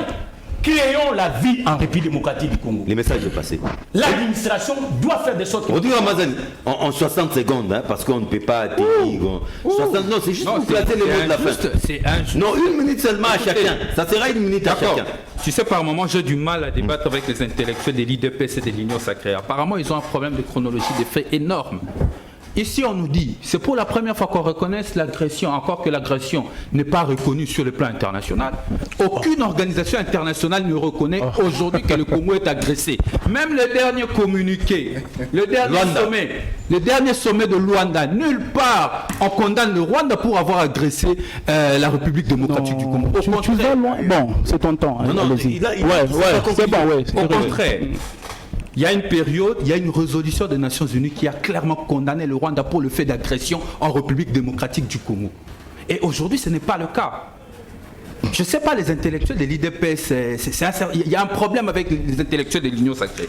Créons la vie en République démocratique du Congo. Les messages sont passés. L'administration doit faire des sortes que... On dit Ramazan en 60 secondes, hein, parce qu'on ne peut pas tenir. 60, non, c'est juste pour placer les mots de la fin. Non, 1 minute seulement à chacun. Ça sera 1 minute à chacun. Tu sais, par moment, j'ai du mal à débattre avec les intellectuels de l'IDPS et de l'Union sacrée. Apparemment, ils ont un problème de chronologie des faits énorme. Ici, on nous dit, c'est pour la première fois qu'on reconnaisse l'agression, encore que l'agression n'est pas reconnue sur le plan international. Aucune organisation internationale ne reconnaît aujourd'hui que le Congo est agressé. Même le dernier communiqué, le dernier sommet de Luanda, nulle part on condamne le Rwanda pour avoir agressé la République démocratique du Congo. Tu vas loin. Bon, c'est ton temps. Au contraire. Il y a une période, il y a une résolution des Nations Unies qui a clairement condamné le Rwanda pour le fait d'agression en République démocratique du Congo. Et aujourd'hui, ce n'est pas le cas. Je ne sais pas, les intellectuels de l'IDPS, il y a un problème avec les intellectuels de l'Union sacrée.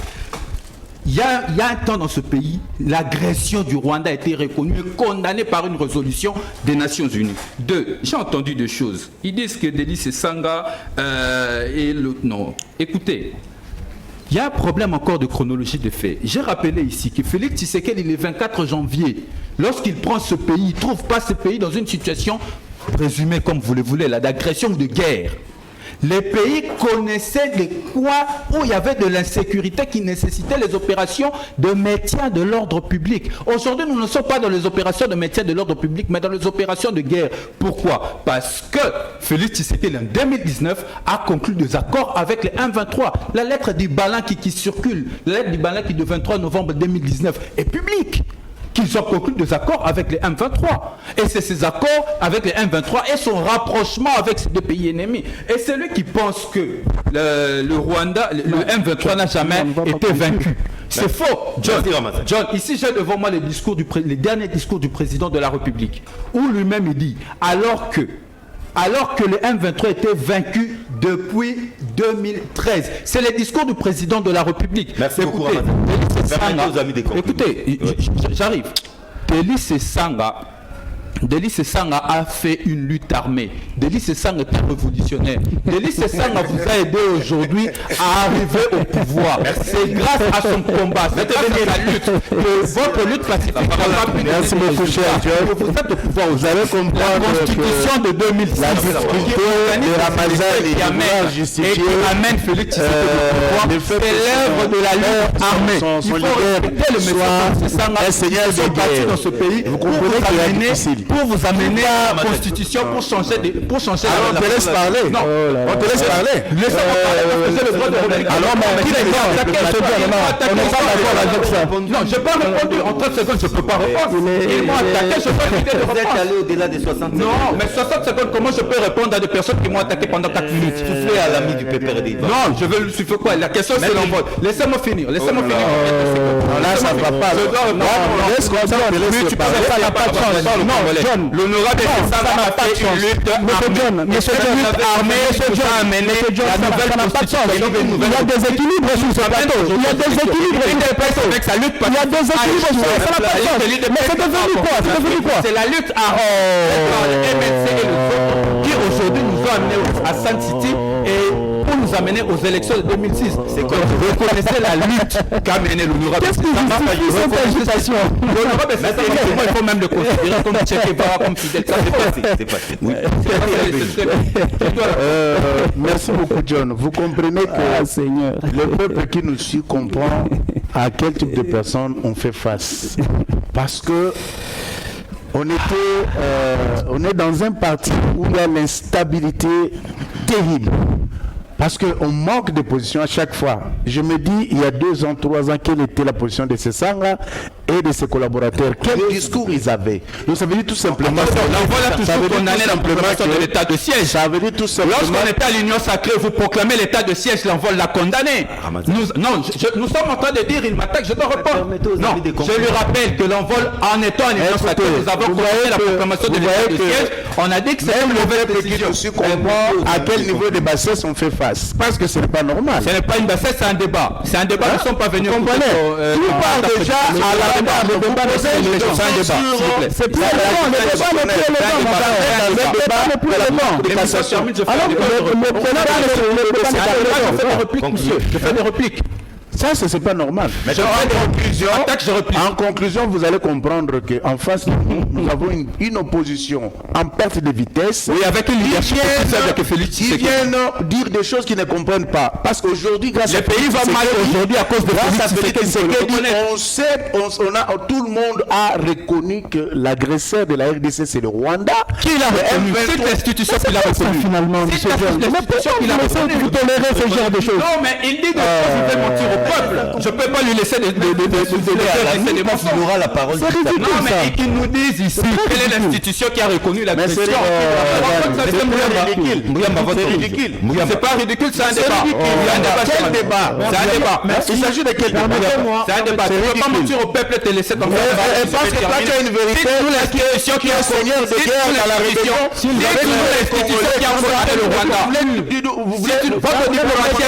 Il y a un temps dans ce pays, l'agression du Rwanda a été reconnue et condamnée par une résolution des Nations Unies. J'ai entendu deux choses. Ils disent que Délice Sanga et l'autre non. Écoutez. Il y a un problème encore de chronologie de faits. J'ai rappelé ici que Félix Tshisekedi, le 24 janvier, lorsqu'il prend ce pays, il ne trouve pas ce pays dans une situation présumée, comme vous le voulez, d'agression ou de guerre. Les pays connaissaient des coins où il y avait de l'insécurité qui nécessitait les opérations de maintien de l'ordre public. Aujourd'hui, nous ne sommes pas dans les opérations de maintien de l'ordre public, mais dans les opérations de guerre. Pourquoi? Parce que Félix Tshisekedi, en 2019, a conclu des accords avec les M23. La lettre du Balan qui circule, la lettre du Balan qui, du 23 novembre 2019, est publique. Qu'ils ont conclu des accords avec les M23. Et c'est ces accords avec les M23 et son rapprochement avec ces deux pays ennemis. Et celui qui pense que le Rwanda, le M23 n'a jamais été vaincu. C'est faux. John, ici j'ai devant moi les derniers discours du président de la République, où lui-même il dit, alors que le M23 était vaincu depuis 2013. C'est le discours du président de la République. Merci beaucoup, écoutez, j'arrive. Délice Sanga a fait une lutte armée. Délice Sanga est un révolutionnaire. Délice Sanga vous a aidé aujourd'hui à arriver au pouvoir. C'est grâce à son combat, c'est grâce à sa lutte que votre lutte pacifique a pu. Merci beaucoup, cher John. Vous êtes au pouvoir. Vous allez comprendre la constitution de 2006 la difficulté de Ramazan et qui amène Félix Tshisekedi au pouvoir. C'est l'œuvre de la lutte armée. Il faut respecter le message de Sanga. Ils sont partis dans ce pays. Vous comprenez qu'il est difficile. Pour vous amener à la constitution, pour changer pour changer Alors, on te laisse parler. Non, On te laisse parler. laissez-moi parler parce que j'ai le droit de revenir. Alors, mais qui n'est pas attaqué, on n'est pas d'accord avec ça. Non, je n'ai pas répondu. En 30 secondes, je ne peux pas répondre. Ils m'ont attaqué, je peux éviter de Vous êtes répondre. allé au-delà des 60 secondes. Non, mais 60 secondes, comment je peux répondre à des personnes qui m'ont attaqué pendant 4 minutes? Soufflez à l'ami du PPRD. Non, je veux le suivre quoi? La question c'est l'envol. Laissez-moi finir. Laissez-moi finir. Là, ça va pas. Je dois Non, laisse comme ça, on te laisse tu peux parler. pas, il n'y a pas de chance. Non, John. L'honorable Sessanga a fait une lutte armée. Monsieur John, La nouvelle constitution. il y a des équilibres sur ce plateau. Il y a des équilibres sur ce plateau. Avec sa lutte, Il y a des équilibres sur ça n'a pas de sens. Mais c'est devenu quoi? C'est devenu quoi? C'est la lutte armée. Le MNC et les autres qui aujourd'hui nous ont amenés à Sun City et pour nous amener aux élections de 2006. C'est que vous reconnaissez la lutte qu'a menée l'honorable. Qu'est-ce qui justifie cette agitation? L'honorable, il faut même le considérer comme Che Guevara, comme Fidel. Ça, c'est passé. C'est passé. Oui. Merci beaucoup, John. Vous comprenez que Seigneur. le peuple qui nous suit comprend à quel type de personnes on fait face. Parce que on est dans un parti où il y a l'instabilité terrible. Parce qu'on manque de position à chaque fois. Je me dis, il y a 2 ans, 3 ans, quelle était la position de Sessanga et de ses collaborateurs? Quel discours ils avaient? Donc ça veut dire tout simplement... L'envol a toujours condamné l'implémentation de l'état de siège. Ça veut dire tout simplement... Lorsqu'on était à l'Union sacrée, vous proclamez l'état de siège, l'envol l'a condamné. Nous sommes en train de dire, il m'attaque, je dois répondre. Non, je lui rappelle que l'envol, en étant à l'Union sacrée, nous avons condamné la proclamation de l'état de siège. On a dit que c'est une mauvaise décision. Je comprends à quel niveau de bassesse on fait face. Parce que ce n'est pas normal. Ce n'est pas une bassesse, c'est un débat. C'est un débat, nous ne sommes pas venus... Comprenez, tout part déjà à la débat. Le débat de c'est un débat, s'il vous plaît. C'est plus je fais des répliques. Ça, c'est pas normal. Mais en conclusion, vous allez comprendre qu'en face, nous avons une opposition en perte de vitesse. Oui, avec une leadership qui viennent dire des choses qu'ils ne comprennent pas. Parce qu'aujourd'hui, grâce le pays va mal aujourd'hui à cause de tout le monde a reconnu que l'agresseur de la RDC, c'est le Rwanda. Qui l'a reconnu? C'est l'institution qui l'a reconnu. Finalement, monsieur John. Mais pourquoi vous tolérez ce genre de choses? Non, mais il dit des choses, il veut mentir au peuple. Je ne peux pas lui laisser des mensonges. Il aura la parole. C'est ridicule. Non, mais qu'ils nous disent ici quelle est l'institution qui a reconnu l'agression. C'est ridicule. C'est pas ridicule, c'est un débat. Quel débat? C'est un débat. Il s'agit de quel débat? C'est un débat. Tu ne peux pas mentir au peuple et te laisser comme ça. Parce que toi, tu as une vérité. Toute l'institution qui a seigneur de guerre dans la région. Toute l'institution qui a combattu le Rwanda. Votre diplomatie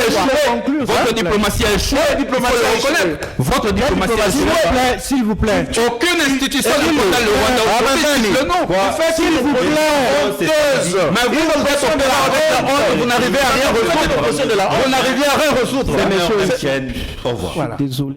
a échoué. Votre diplomatie a échoué. Votre diplomatie a échoué. S'il vous plaît. Aucune institution ne condamne le Rwanda. Le nom. S'il vous plaît. Mais vous êtes opérateur de honte, vous n'arrivez à rien résoudre. Vous n'arrivez à rien résoudre. Au revoir. Désolé.